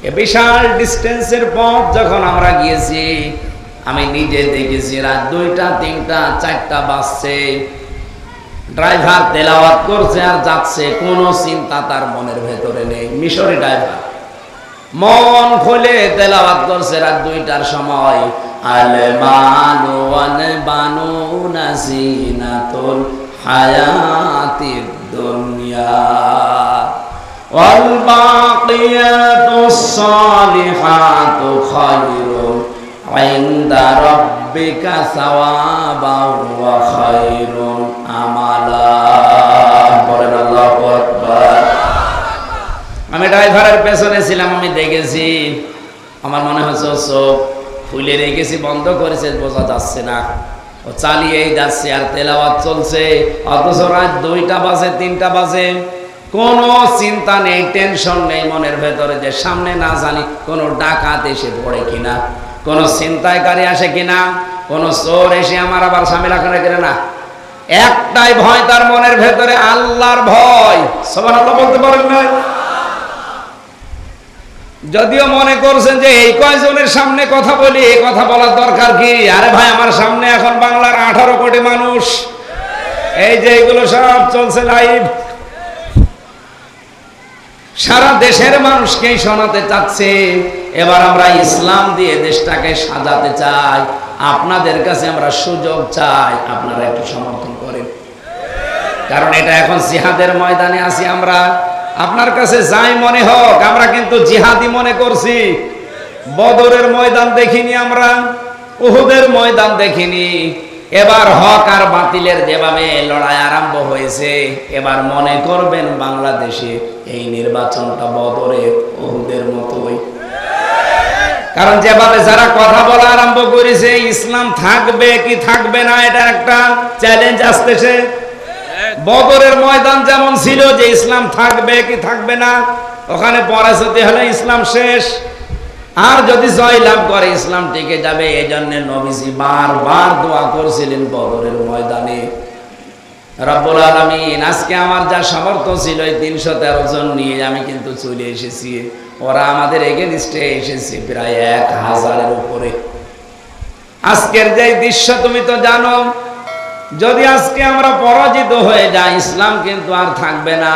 এ বিশাল ডিস্টেন্সের পথ যখন আমরা গিয়েছি, আমি নিজে দেখেছি রাত 2টা 3টা 4টা বাজছে, ড্রাইভার তেলাওয়াত করছে আর যাচ্ছে, কোনো চিন্তা তার মনের ভেতরে নেই। মিশরি ড্রাইভার মন খুলে তেলাওয়াত করছে রাত 2টার সময়। আল মালু ওয়াল বানুনা জিনাতুল হায়াতিদ দুনিয়া ওয়াল বাকিয়াতুস সালিহাতু খায়রুন ইনদা রাব্বিকা সাওয়াবান ওয়া খায়রুন আমালা। বলেন আল্লাহু আকবার। আমি ড্রাইভারের পেছনে ছিলাম, আমি দেখেছি, আমার মনে হচ্ছে চোখ খুলে রেখেছি, বন্ধ করেছে, বোঝা যাচ্ছে না। ও চালিয়েই যাচ্ছে আর তেলাওয়াত চলছে, অথচ রাত 2টা বাজে 3টা বাজে, কোনো চিন্তা নেই, টেনশন নেই মনের ভেতরে যে সামনে না জানি কোনো ডাকাত এসে পড়ে কিনা, কোনো ছিনতাইকারী আসে কিনা, কোনো চোর এসে আমার আবার ঝামেলা করে কিনা। না, একটাই ভয় তার মনের ভেতরে, আল্লাহর ভয়। সুবহানাল্লাহ বলতে পারেন না? যদিও মনে করছেন যে এই কয়জনের সামনে কথা বলি, এই কথা বলার দরকার কি? আরে ভাই, আমার সামনে এখন বাংলার 18 কোটি মানুষ, এই যে এগুলো সব চলছে লাইভ, সারা দেশের মানুষকেই শোনাতে চাচ্ছে। এবার আমরা ইসলাম দিয়ে দেশটাকে সাজাতে চাই। আপনাদের কাছে আমরা সুযোগ চাই, আপনারা একটু সমর্থন করেন, কারণ এটা এখন জিহাদের ময়দানে আছি আমরা। আপনার কাছে যাই মনে হোক, আমরা কিন্তু জিহাদি মনে করছি। বদরের ময়দান দেখিনি আমরা, উহুদের ময়দান দেখিনি। এবার হক আর বাতিলের যেভাবে লড়াই আরম্ভ হয়েছে, এবার মনে করবেন বাংলাদেশে এই নির্বাচনটা বদরের উহুদের মতোই। কারণ যেভাবে যারা কথা বলা আরম্ভ করেছে, ইসলাম থাকবে কি থাকবে না, এটা একটা চ্যালেঞ্জ আসতেছে। বদরের ময়দান যেমন ছিল যে ইসলাম থাকবে কি থাকবে না, ওখানে পরাজিত হলে ইসলাম শেষ, আর যদি জয়লাভ করে ইসলাম টিকে যাবে। এই জন্য নবীজি বারবার দোয়া করছিলেন বদরের ময়দানে, রব্বুল আলামিন আজকে আমার যা সামর্থ্য ছিল এই 313 জন নিয়ে আমি কিন্তু চলে এসেছি, ওরা আমাদের এগেইনস্টে এসেছে প্রায় 1000-এর উপরে। আজকের যে দৃশ্য তুমি তো জানো, যদি আজকে আমরা পরাজিত হয়ে যাই ইসলাম কিন্তু আর থাকবে না।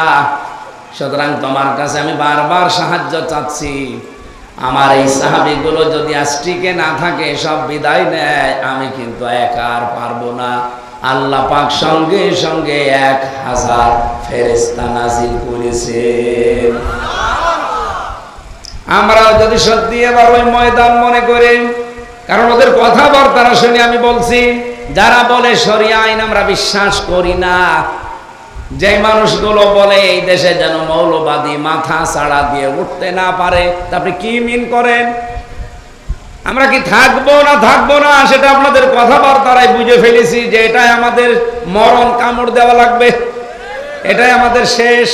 সুতরাং তোমার কাছে আমি বারবার সাহায্য চাচ্ছি, আমার এই সাহাবীগুলো যদি আজ টিকে না থাকে, সব বিদায় নেয়, আমি কিন্তু একা আর পারবো না। আল্লাহ পাক সঙ্গে সঙ্গে 1000 ফেরেশতা নাজিল করেছেন। আমরাও যদি সত্যি এবার ওই ময়দান মনে করি, কারণ ওদের কথাবার্তা শুনে আমি বলছি, যারা বলে শরিয়া আইন আমরা বিশ্বাস করি না, যে মানুষগুলো বলে এই দেশে যেন মৌলবাদী মাথা ছাড়া দিয়ে উঠতে না পারে, তা আপনি কি মিন করেন? আমরা কি থাকবো না সেটা আপনাদের কথাবার্তারাই বুঝে ফেলেছি যে এটাই আমাদের মরণ, কামড় দেওয়া লাগবে, এটাই আমাদের শেষ।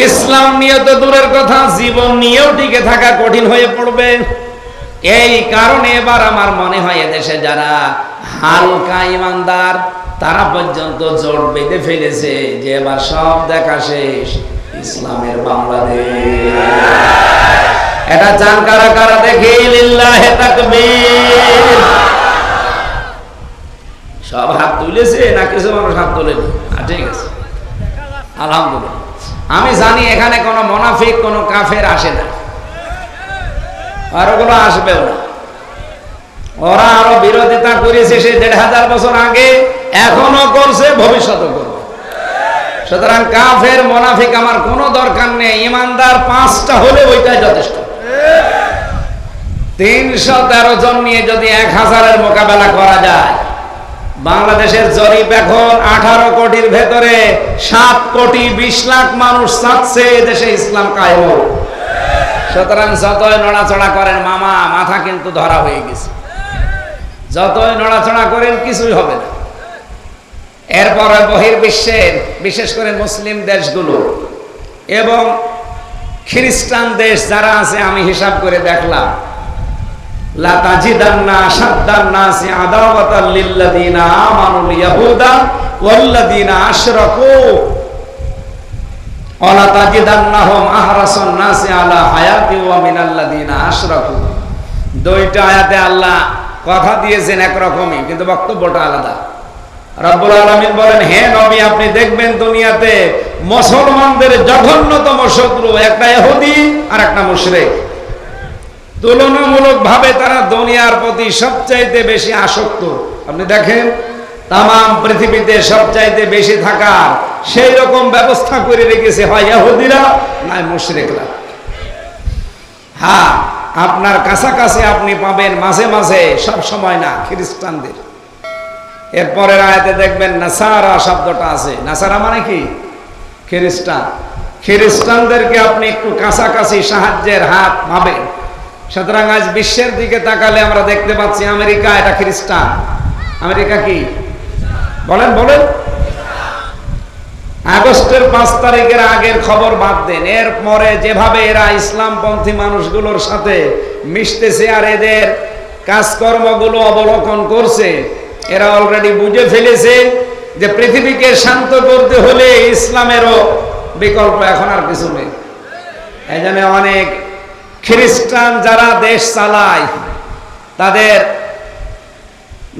ইসলাম নিয়ে তো দূরের কথা, জীবন নিয়েও টিকে থাকা কঠিন হয়ে পড়বে। এই কারণে এবার আমার মনে হয় এদেশে যারা হালকা ইমানদার তারা পর্যন্ত জোট বেঁধে ফেলেছে যে এবার সব দেখা শেষ, ইসলামের বাংলাদেশ। এটা চান কারা কারা দেখি? লিল্লাহে তাকবীর। সব হাত তুলেছে না কিছু মানুষ হাত তোলেনি? ঠিক আছে, আলহামদুলিল্লাহ। আমি জানি এখানে কোনো মুনাফিক কোনো কাফের আসে না, আর ওগুলো আসবেও না। ওরা আরো বিরোধিতা করেছে সেই 1500 বছর আগে, এখনো করছে, ভবিষ্যতে করবে। সুতরাং কাফের মুনাফিক আমার কোনো দরকার নেই, ইমানদার 5টা হলে ওইটাই যথেষ্ট। 313 জন নিয়ে যদি 1000-এর মোকাবেলা করা যায়, বাংলাদেশের জরিপ এখন 18 কোটির ভেতরে 7 কোটি 20 লাখ মানুষ চাচ্ছে দেশে ইসলাম কায়েম হোক। সুতরাং যতই নড়াচড়া করেন মামা, মাথা কিন্তু ধরা হয়ে গেছে, যতই নড়াচড়া করেন কিছুই হবে না। এরপরে বহির্বিশ্বের, বিশেষ করে মুসলিম দেশগুলো এবং খ্রিস্টান দেশ যারা আছে, আমি হিসাব করে দেখলাম, লা তাজিদান্না আশাদ্দান নাসি আদাওয়াতাল লিল্লাযিনা আমানুল ইয়াহুদা ওয়াল্লাযিনা আশরাকু ওয়ালা তাজিদান্নাহুম আহরাসান নাসি আলা হায়াতি ওয়া মিনাল্লাযিনা আশরাকু। দুইটা আয়াতে আল্লাহ কথা দিয়েছেন একরকমই, কিন্তু বক্তব্যটা আলাদা। রব্বুল আলামিন বলেন, হে নবী আপনি দেখবেন দুনিয়াতে মুসলমানদের জঘন্যতম শত্রু একটা ইহুদি আর একটা মুশরিক। তুলনামূলকভাবে তারা দুনিয়ার প্রতি সবচাইতে বেশি আসক্ত। আপনি দেখেন তামাম পৃথিবীতে সবচাইতে বেশি থাকার সেই রকম ব্যবস্থা করে রেখেছে হয় ইহুদিরা না মুশরিকরা। হ্যাঁ, আপনার কাছাকাছি আপনি পাবেন মাঝে মাঝে, সব সময় না, খ্রিস্টানদের। এরপরের আয়াতে দেখবেন নাসারা শব্দটা আছে। নাসারা মানে কি? খ্রিস্টান। খ্রিস্টানদেরকে আপনি একটু কাছাকাছি সাহায্যের হাত পাবেন। সুতরাং আজ বিশ্বের দিকে তাকালে আমরা দেখতে পাচ্ছি আমেরিকা, এটা খ্রিস্টান। আমেরিকা কি বলেন? আগস্টের 5 তারিখের আগের খবর বাদ দেন, এরপরে যেভাবে এরা ইসলামপন্থী মানুষগুলোর সাথে মিশতেছে আর এদের কাজকর্মগুলো অবলোকন করছে, এরা অলরেডি বুঝে ফেলেছে যে পৃথিবীকে শান্ত করতে হলে ইসলামেরও বিকল্প এখন আর কিছু নেই। এই জন্য অনেক খ্রিস্টান যারা দেশ চালায় তাদের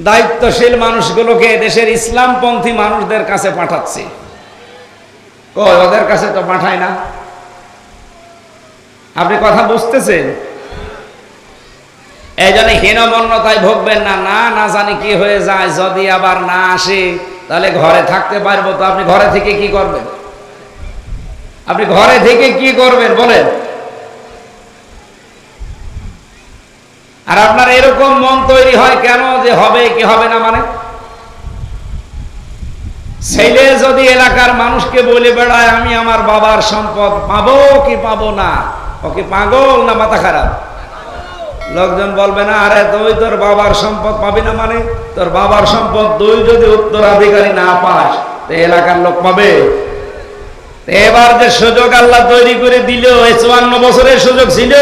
দায়িত্বশীল মানুষগুলোকে দেশের ইসলামপন্থী মানুষদের কাছে পাঠাচ্ছে। ওদের কাছে তো পাঠায় না। আপনি কথা বুঝতেছেন? এই জন্য হীনমন্যতায় ভুগবেন না, না জানি কি হয়ে যায়। যদি আবার না আসে তাহলে ঘরে থাকতে পারবো তো। আপনি ঘরে থেকে কি করবেন? আপনি ঘরে থেকে কি করবেন বলেন? আর আপনার এরকম মন তৈরি হয় কেন যে হবে কি হবে না? মানে ছেলে যদি এলাকার মানুষকে বলে বেড়ায় আমি আমার বাবার সম্পদ পাবো কি পাবো না, ও কি পাগল না মাথা খারাপ? লোকজন বলবে না, আরে তুই তোর বাবার সম্পদ পাবি না, মানে তোর বাবার সম্পদ তুই যদি উত্তরাধিকারী না পাস তো এলাকার লোক পাবে? এবার যে সুযোগ আল্লাহ তৈরি করে দিল, এই 54 বছরের সুযোগ ছিল,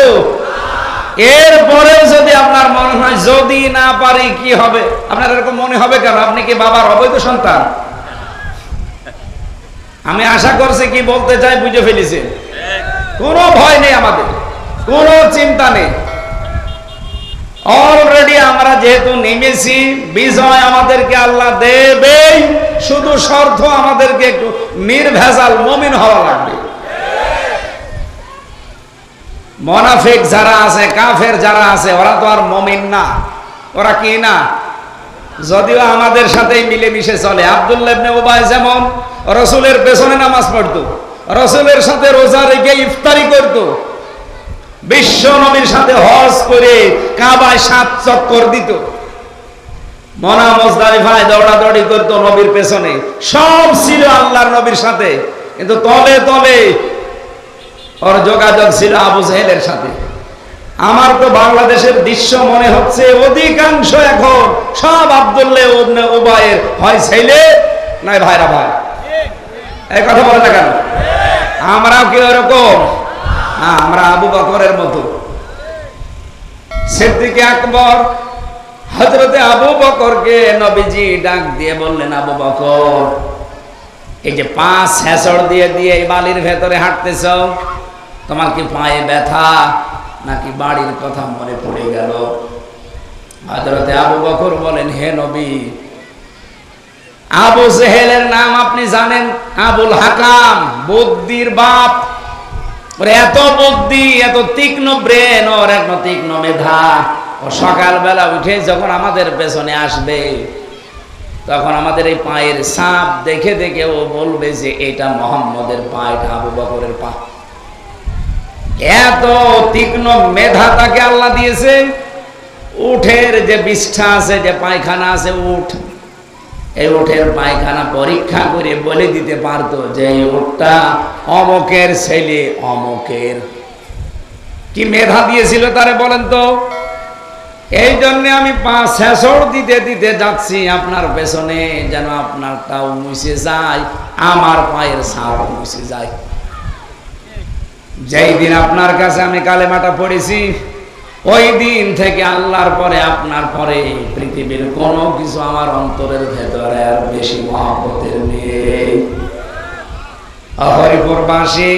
এরপরে যদি আপনার মনে হয় যদি না পারি কি হবে, আপনার এরকম মনে হবে কেন? আপনি কি বাবার অবৈধ সন্তান? আমি আশা করছি কি বলতে চাই বুঝে ফেলেছি। কোনো ভয় নেই, আমাদের কোনো চিন্তা নেই। অলরেডি আমরা যেহেতু নেমেছি, বিজয় আমাদেরকে আল্লাহ দেবেই, শুধু শর্ত আমাদেরকে একটু নির্ভেজাল মুমিন হওয়া লাগবে। মুনাফিক যারা আছে, কাফের যারা আছে, ওরা তো আর মুমিন না। ওরা কি না? যদিও আমাদের সাথেই মিলেমিশে চলে। আব্দুল্লাহ ইবনে উবাই যেমন রাসূলের পেছনে নামাজ পড়তো, রাসূলের সাথে রোজা রেখে ইফতারি করত, বিশ্ব নবীর সাথে হজ করে কাবায় 7 চক্কর দিত, মনা মুজদালিফায় দৌড়াদৌড়ি করত নবীর পেছনে, সব ছিল আল্লাহর নবীর সাথে। কিন্তু তলে তলে ওর যোগাযোগ ছিল আবু জেহেলের সাথে। আমার তো বাংলাদেশের দৃশ্য মনে হচ্ছে অধিকাংশ এখন সব আব্দুল্লাহ ইবনে উবাইয়ের হয় ছেলে নয় ভাইরা ভাই। এই কথা বলে না কেন? আমরাও কি ওরকম? আমরা আবু বকরের মতো। সিদ্দিক আকবর হযরতে আবু বকরকে নবীজি ডাক দিয়ে বললেন, আবু বকর, এই যে 5 হেসড় দিয়ে দিয়ে এই বালির ভেতরে হাঁটতেছ, তোমার কি পায়ে ব্যথা নাকি বাড়ির কথা মনে পড়ে গেল? হযরতে আবু বকর বলেন, হে নবী, আবু জেহেলের নাম আপনি জানেন, আবুল হাকাম, বুদ্ধির বাপ। ওর এত বুদ্ধি, এত তীক্ষ্ণ ব্রেন, ওর এত তীক্ষ্ণ মেধা। ও সকালবেলা উঠে যখন আমাদের পেছনে আসবে, তখন আমাদের এই পায়ের ছাপ দেখে দেখে ও বলবে যে এটা মুহাম্মদের পা, এটা আবু বকরের পা। এত তীক্ষ্ণ মেধা তাকে আল্লাহ দিয়েছে। উঠের যে বিষ্ঠা আছে, যে পায়খানা আছে, উঠ, এই উঠের পায়খানা পরীক্ষা করে বলে দিতে পারতো যে এই উঠটা অমকের ছেলে, অমকের। কি মেধা দিয়েছিল তারে বলেন তো? এই জন্য আমি 5 হেসড় দিতে দিতে যাচ্ছি আপনার পেছনে, যেন আপনারটাও মুছে যায়, আমার পায়ের ছাপ মুছে যায়। যেই দিন আপনার কাছে আমি কালেমাটা পড়েছি, ওই দিন থেকে আল্লাহর পরে, আপনার পরে পৃথিবীর কোনো কিছু আমার অন্তরের ভেতরে আর বেশি মহব্বতের নেই। হরিপুরবাসী,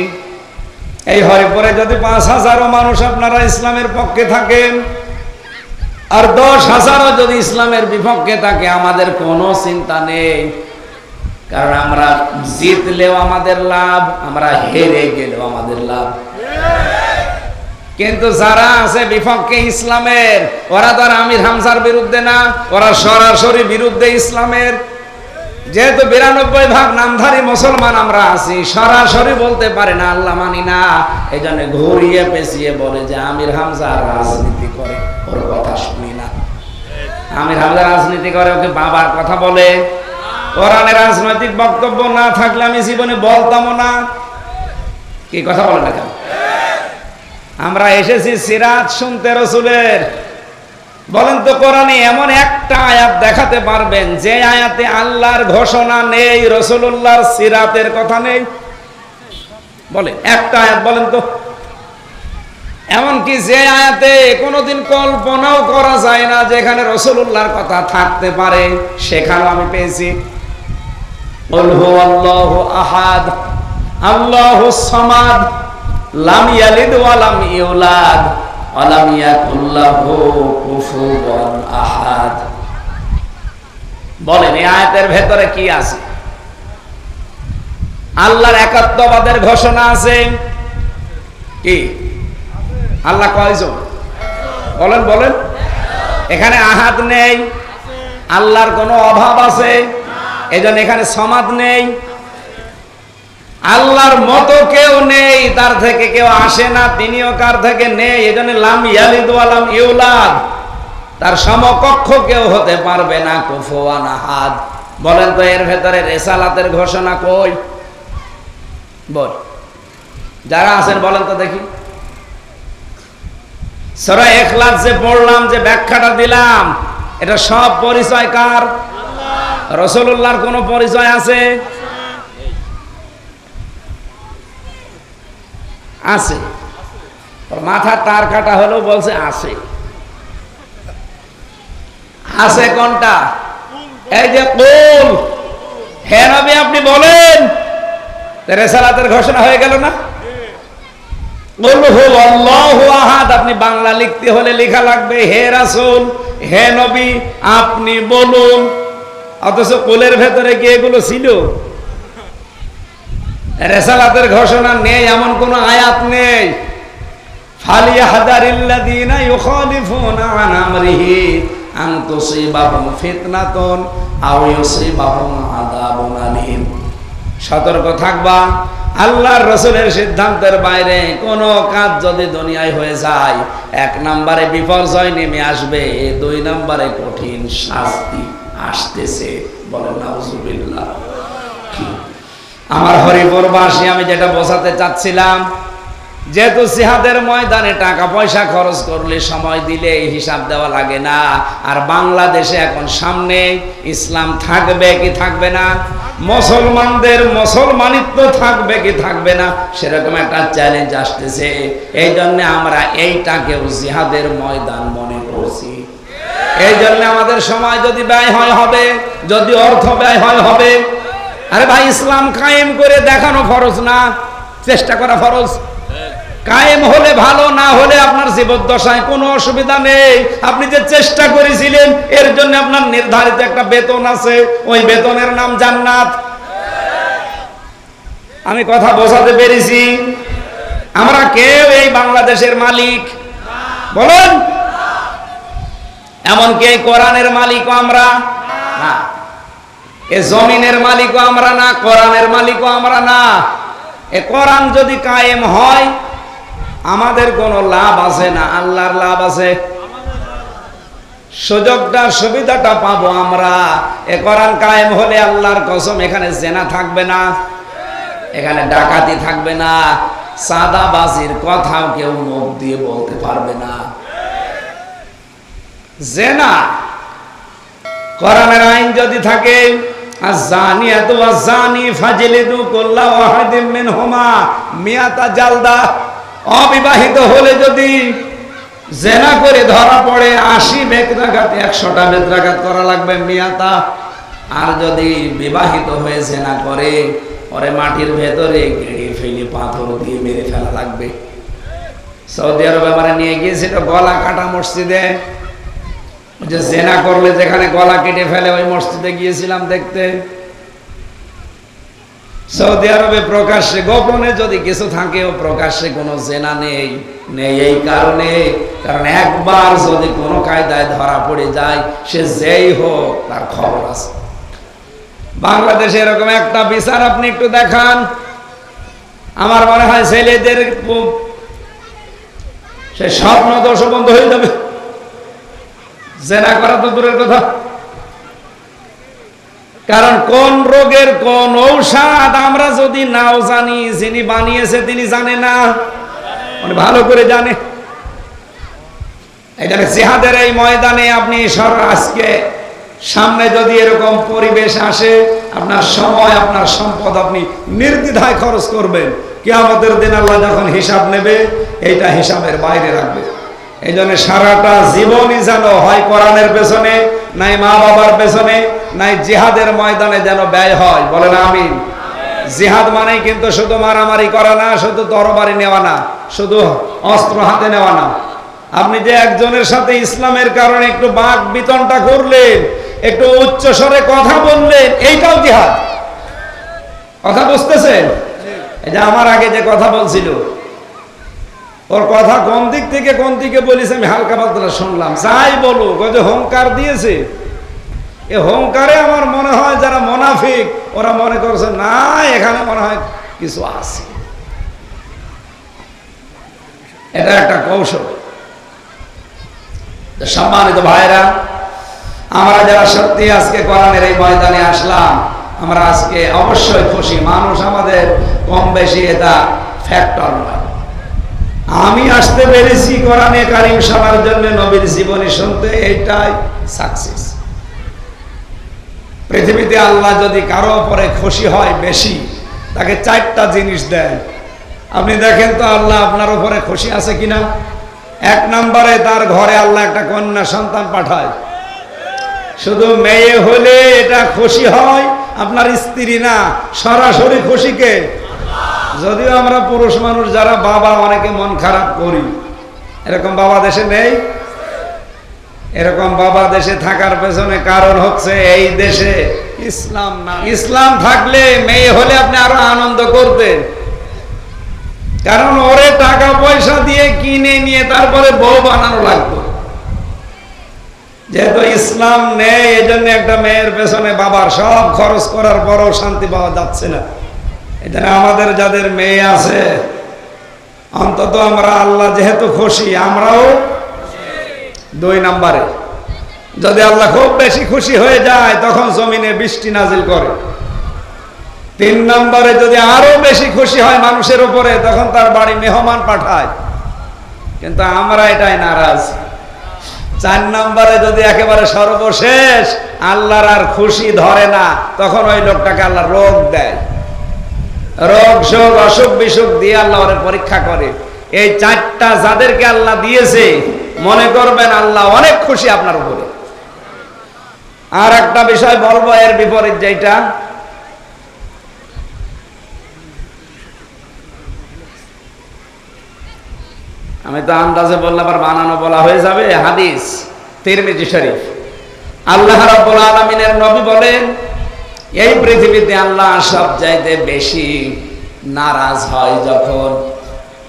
এই হরিপুরে যদি 5,000 মানুষ আপনারা ইসলামের পক্ষে থাকেন, আর 10,000 যদি ইসলামের বিপক্ষে থাকে, আমাদের কোনো চিন্তা নেই। কারণ আমরা জিতলেও আমাদের লাভ, আমরা হেরে গেলেও আমাদের লাভ। কিন্তু যারা আছে বিপক্ষে ইসলামের, ওরা তো আর আমির হামজার বিরুদ্ধে না, ওরা সরাসরি বিরুদ্ধে ইসলামের। যেহেতু 92% নামধারী মুসলমান আমরা আছি, সরাসরি বলতে পারে না আল্লাহ মানি না, এই জন্য ঘুরিয়ে পেঁচিয়ে বলে যে আমির হামজা রাজনীতি করে, ওর কথা শুনি না। আমির হামজা রাজনীতি করে, ওকে বাবার কথা বলে। কোরআনে রাজনৈতিক বক্তব্য না থাকলে আমি জীবনে বলতামও না। কি কথা বলে না কেন? আমরা এসেছি সিরাত শুনতে রাসূলের। বলেন তো কোরআনে এমন একটা আয়াত দেখাতে পারবেন যে আয়াতে আল্লাহর ঘোষণা নেই, রাসূলুল্লাহর সিরাতের কথা নেই? বলেন একটা আয়াত বলেন তো। এমনকি যে আয়াতে কোনোদিন কল্পনাও করা যায় না যেখানে রাসূলুল্লাহর কথা থাকতে পারে, সেখানেও আমি পেয়েছি। কুল হুয়াল্লাহু আহাদ, আল্লাহুস সামাদ, লাম ইয়ালিদ ওয়া লাম ইউলাদ ওয়া লাম ইয়াকুল লাহু কুফুওয়ান আহাদ। বলেন এই আয়াতের ভেতরে কি আছে? আল্লাহর একাত্মবাদের ঘোষণা আছে। কি আল্লাহ কয়জন? বলেন বলেন। এখানে আহাদ নেই, আল্লাহর কোনো অভাব আছে, এজন্য এখানে সমাদ নেই। আল্লাহর মতো কেউ নেই, তার থেকে কেউ আসে না, তিনিও কার থেকে নেই, এজন্য লাম ইয়ালিদ ওয়া লাম ইউলাদ, তার সমকক্ষ কেউ হতে পারবে না, কুফুওয়ান আহাদ। বলেন তো এর ভেতরে রিসালাতের ঘোষণা কই? বল, যারা আছেন বলেন তো দেখি। সূরা ইখলাস যে পড়লাম, যে ব্যাখ্যাটা দিলাম, এটা সব পরিচয় কার? রাসূলুল্লাহর কোনো পরিচয় আছে? আছে। মাথা তার কাটা হলেও বলছে আছে। আছে কোনটা? এই যে কুল, হে নবী আপনি বলেন, রিসালাতের ঘোষণা হয়ে গেল না? কুল হু আল্লাহু আহাদ, আপনি বাংলা লিখতে হলে লেখা লাগবে হে রাসূল, হে নবী আপনি বলুন। অথচ কুলের ভেতরে কি এগুলো ছিল? রিসালাতের ঘোষণা নেই এমন কোন আয়াত নেই। ফালিয়াহদারিল্লাযীনা ইউখালিফুনা আন আমরিহি আন তুসিবাহুম ফিতনাতুন আও ইউসিবাহুম আযাবুন আলীম। সতর্ক থাকবা, আল্লাহর রাসূলের সিদ্ধান্তের বাইরে কোন কাজ যদি দুনিয়ায় হয়ে যায়, 1 নম্বরে বিপর্যয় নেমে আসবে, 2 নম্বরে কঠিন শাস্তি আসতেছে। বলেন নাউজুবিল্লাহ। আমার হরিপুরবাসী, আমি যেটা বোঝাতে চাচ্ছিলাম, যেহেতু জিহাদের ময়দানে টাকা পয়সা খরচ করলে, সময় দিলে হিসাব দেওয়া লাগে না। আর বাংলাদেশে এখন সামনে ইসলাম থাকবে কি থাকবে না, মুসলমানদের মুসলমানিত্ব থাকবে কি থাকবে না, সেরকম একটা চ্যালেঞ্জ আসতেছে। এই জন্য আমরা এইটাকেও জিহাদের ময়দান মনে করছি। এই জন্য আমাদের সময় যদি ব্যয় হয় হবে, যদি অর্থ ব্যয় হয় হবে। আরে ভাই, ইসলাম কায়েম করে দেখানো ফরজ না, চেষ্টা করা ফরজ। কায়েম হলে ভালো, না হলে আপনার জীবদ্দশায় কোনো অসুবিধা নেই। আপনি যে চেষ্টা করেছিলেন এর জন্য আপনার নির্ধারিত একটা বেতন আছে, ওই বেতনের নাম জান্নাত। আমি কথা বোঝাতে পেরেছি? আমরা কেউ এই বাংলাদেশের মালিক বলেন, এমনকি এই কোরআনের মালিকও আমরা না, এ জমিনের মালিকও আমরা না, কোরআনের মালিকও আমরা না। এ কোরআন যদি কায়েম হয় আমাদের কোনো লাভ আছে না, আল্লাহর লাভ আছে। সুযোগটা সুবিধাটা পাবো আমরা। এ কোরআন কায়েম হলে আল্লাহর কসম এখানে জেনা থাকবে না, এখানে ডাকাতি থাকবে না, সাদাবাজির কথাও কেউ মুখ দিয়ে বলতে পারবে না। জেনা, কোরআনের আইন যদি থাকে, আয-যানিয়াতু ওয়াজ-যানি ফাজলিদু কুল্লা ওয়াহিদিম মিনহুমা মিয়াতা জালদা। অবিবাহিত হলে যদি জেনা করে ধরা পড়ে 80 বেত্রাঘাত, 100টা বেত্রাঘাত করা লাগবে মিয়াতা। আর যদি বিবাহিত হয়ে জেনা করে, ওরে মাটির ভেতরে গেড়ে ফেলে পাথর দিয়ে মেরে ফেলা লাগবে। সৌদি আরবে আমরা নিয়ে গিয়েছিল গলা কাটা মসজিদে, যে জেনা করলে যেখানে গলা কেটে ফেলে, ওই মসজিদে গিয়েছিলাম দেখতে। সৌদি আরবে প্রকাশ্যে, গোপনে যদি কিছু থাকেও প্রকাশ্যে কোনো জেনা নেই। এই কারণে, কারণ একবার যদি কোনো কায়দায় ধরা পড়ে যায়, সে যেই হোক তার খবর আছে। বাংলাদেশে এরকম একটা বিচার আপনি একটু দেখান, আমার মনে হয় ছেলেদের সে স্বপ্ন দোষ বন্ধ হয়ে যাবে। জেনা করা তো দূরের কথা, কারণ কোন রোগের কোন ঔষধ আমরা যদি নাও জানি, যিনি বানিয়েছে তিনি জানে না, মানে ভালো করে জানে। এই জন্য জিহাদের এই ময়দানে আপনি আজকে সামনে যদি এরকম পরিবেশ আসে, আপনার সময় আপনার সম্পদ আপনি নির্দ্বিধায় খরচ করবেন। কিয়ামতের দিন আল্লাহ যখন হিসাব নেবে, এইটা হিসাবের বাইরে রাখবে। এই জন্য সারাটা জীবনই যেন হয় কোরআনের পেছনে, নাই মা বাবার পেছনে, নাই জিহাদের ময়দানে যেন ব্যয় হয়। বলেন আমিন। জিহাদ মানেই কিন্তু শুধু মারামারি করা না, শুধু তরবারি নেওয়া না, শুধু অস্ত্র হাতে নেওয়া না। আপনি যে একজনের সাথে ইসলামের কারণে একটু বাক বিতনটা করলেন, একটু উচ্চ স্বরে কথা বললেন, এইটাও জিহাদ। কথা বুঝতেছেন? এই যে আমার আগে যে কথা বলছিল, ওর কথা কোন দিক থেকে কোন দিকে বলিস আমি হালকা পাতলা শুনলাম। যাই বলুক, ওই যে হুঙ্কার দিয়েছে, এই হুঙ্কারে আমার মনে হয় যারা মুনাফিক ওরা মনে করছে না এখানে মনে হয় কিছু আছে। এটা একটা কৌশল। সম্মানিত ভাইরা, আমরা যারা সত্যি আজকে কোরআনের এই ময়দানে আসলাম, আমরা আজকে অবশ্যই খুশি। মানুষ আমাদের কম বেশি এটা ফ্যাক্টর নয়। আমি আসতে পেরেছি কোরআনে কারিম শোনার জন্য, নবীর জীবনী শুনতে, এইটাই সাকসেস। পৃথিবীতে আল্লাহ যদি কারো উপরে খুশি হয় বেশি, তাকে 4টা জিনিস দেন। আপনি দেখেন তো আল্লাহ আপনার উপরে খুশি আছে কিনা। 1 নম্বরে তার ঘরে আল্লাহ একটা কন্যা সন্তান পাঠায়। শুধু মেয়ে হলে এটা খুশি হয়, আপনার স্ত্রী না, সরাসরি খুশিকে। যদিও আমরা পুরুষ মানুষ যারা বাবা, অনেকে মন খারাপ করি। এরকম বাবা দেশে নেই? এরকম বাবা দেশে থাকার পেছনে কারণ হচ্ছে এই দেশে ইসলাম না। ইসলাম থাকলে মেয়ে হলে আপনি আরো আনন্দ করতেন, কারণ ওরে টাকা পয়সা দিয়ে কিনে নিয়ে তারপরে বউ বানানো লাগতো। যেহেতু ইসলাম নেই, এজন্য একটা মেয়ের পেছনে বাবার সব খরচ করার পরও শান্তি পাওয়া যাচ্ছে না। এজন্য আমাদের যাদের মেয়ে আছে, অন্তত আমরা আল্লাহ যেহেতু খুশি, আমরাও 2 নম্বরে, যদি আল্লাহ খুব বেশি খুশি হয়ে যায় তখন জমিনে বৃষ্টি নাজিল করে। 3 নম্বরে যদি আরো বেশি খুশি হয় মানুষের উপরে, তখন তার বাড়ি মেহমান পাঠায়। কিন্তু আমরা এটাই নারাজ। 4 নম্বরে যদি একেবারে সর্বশেষ আল্লাহর আর খুশি ধরে না, তখন ওই লোকটাকে আল্লাহ রোগ দেয়। রোগ শোক অসুখ বিসুখ দিয়ে আল্লাহ ওরে পরীক্ষা করে। এই 4টা যাদেরকে আল্লাহ দিয়েছে, মনে করবেন আল্লাহ অনেক খুশি আপনার উপরে। আর একটা বিষয় বলবো এর বিপরীত, যেটা আমি তো আন্দাজে বললে আবার বানানো বলা হয়ে যাবে। হাদিস তিরমিজি শরীফ, আল্লাহ রাব্বুল আলামিনের নবী বলেন, এই পৃথিবীতে আল্লাহ সব চাইতে বেশি নারাজ হয় যখন,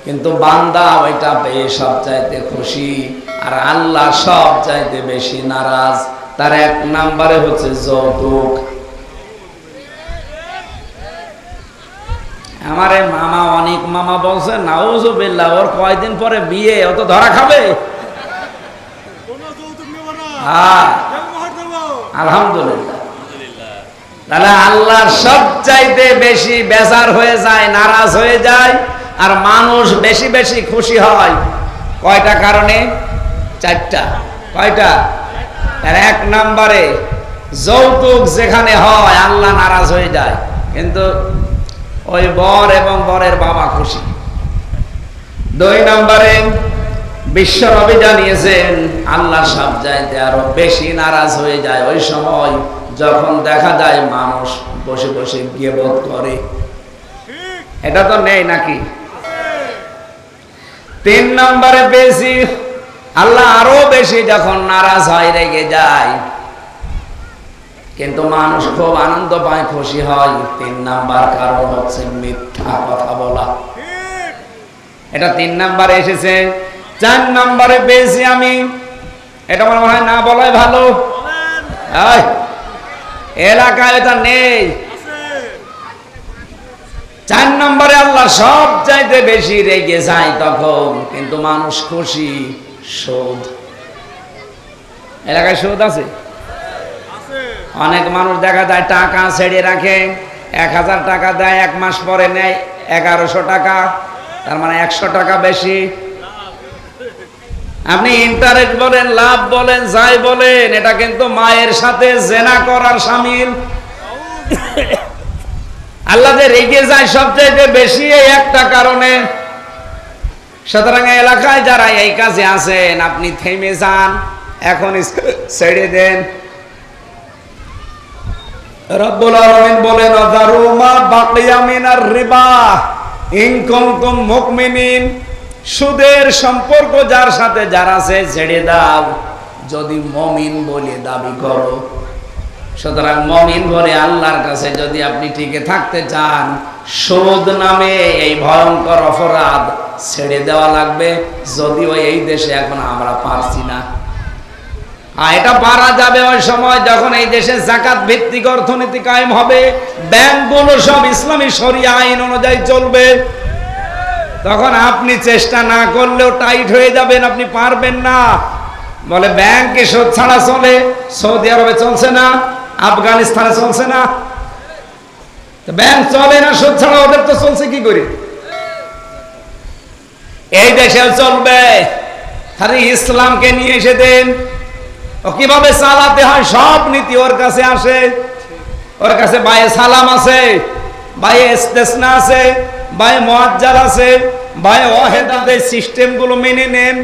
কিন্তু বান্দা ওইটা পেয়ে সব চাইতে খুশি। আর আল্লাহ সব চাইতে বেশি নারাজ। তার 1 নম্বরে হচ্ছে যৌতুক। আমারে মামা, অনেক মামা বলছে নাউজুবিল্লাহ, ওর কয়দিন পরে বিয়ে, ও তো ধরা খাবে। হ্যাঁ, আলহামদুলিল্লাহ। তাহলে আল্লাহর সব চাইতে বেশি বেজার হয়ে যায়, নারাজ হয়ে যায়। আর মানুষ বেশি বেশি খুশি হয় কয়টা কারণে? 4টা। কয়টা? 1 নম্বরে যৌতুক যেখানে হয় আল্লাহ নারাজ হয়ে যায়, কিন্তু ওই বর এবং বরের বাবা খুশি। 2 নম্বরে বিশ্ব নবী জানিয়েছেন আল্লাহ সব চাইতে আরো বেশি নারাজ হয়ে যায় ওই সময় যখন দেখা যায় মানুষ বসে বসে গীবত করে। এটা তো নেই নাকি? 3 নম্বরে বেশি আল্লাহ আরো বেশি যখন নারাজ হয়, রেগে যায়, কিন্তু মানুষ খুব আনন্দ পায়, খুশি হয়। 3 নাম্বার কারণ হচ্ছে মিথ্যা কথা বলা। এটা 3 নাম্বারে এসেছে। 4 নাম্বারে পেয়েছি আমি, এটা মনে হয় না বলাই ভালো। এলাকায় এটা নেই। 4 নম্বরে আল্লাহ সব চাইতে বেশি রেগে যায় তখন, কিন্তু মানুষ খুশি। সুদ। এলাকায় সুদ আছে? অনেক মানুষ দেখা যায় টাকা ছেড়ে রাখে, 1000 টাকা দেয়, 1 মাস পরে নেয় 1100 টাকা, তার মানে 100 টাকা বেশি। আপনি ইন্টারেস্ট বলেন, লাভ বলেন, যাই বলেন, এটা কিন্তু মায়ের সাথে জেনা করার শামিল। আল্লাহ যে রেগে যায় সবচেয়ে বেশি এই একটা কারণে। সুতরাং এলাকায় যারা এই কাজে আছেন, আপনি থেমে যান, এখন ছেড়ে দেন। রব্বুল আলামিন বলেন, আযারু মা বাকিয়া মিনার রিবা ইন কুনতুম মুমিনিন। সুদের সম্পর্ক যার সাথে যার আছে ছেড়ে দাও, যদি মুমিন বলে দাবি করো। সুতরাং মুমিন বলে আল্লাহর কাছে যদি আপনি টিকে থাকতে চান, সুদ নামে এই ভয়ঙ্কর অপরাধ ছেড়ে দেওয়া লাগবে। যদিও এই দেশে এখন আমরা পারছি না। এটা পারা যাবে ওই সময় যখন এই দেশে যাকাত ভিত্তিক অর্থনীতি কায়েম হবে, ব্যাংকগুলো সব ইসলামী শরিয়া আইন অনুযায়ী চলবে। তখন আপনি চেষ্টা না করলেও টাইট হয়ে যাবেন, আপনি পারবেন না। বলে ব্যাংকে সুদ ছাড়া চলে, সৌদি আরবে চলছে না, আফগানিস্তানে চলছে না। ব্যাংক চলে না সুদ ছাড়া, ওদের তো চলছে কি করে? এই দেশেও চলবে, খালি ইসলামকে নিয়ে এসে দেন। ও কিভাবে চালাতে হয় সব নীতি ওর কাছে আসে। ওর কাছে বায়ে সালাম আছে, বায়ে ইস্তেসনা আছে, বায়ে মুআজ্জাল আছে, বায়ে ওয়াহিদাতের সিস্টেমগুলো মেনে নেন।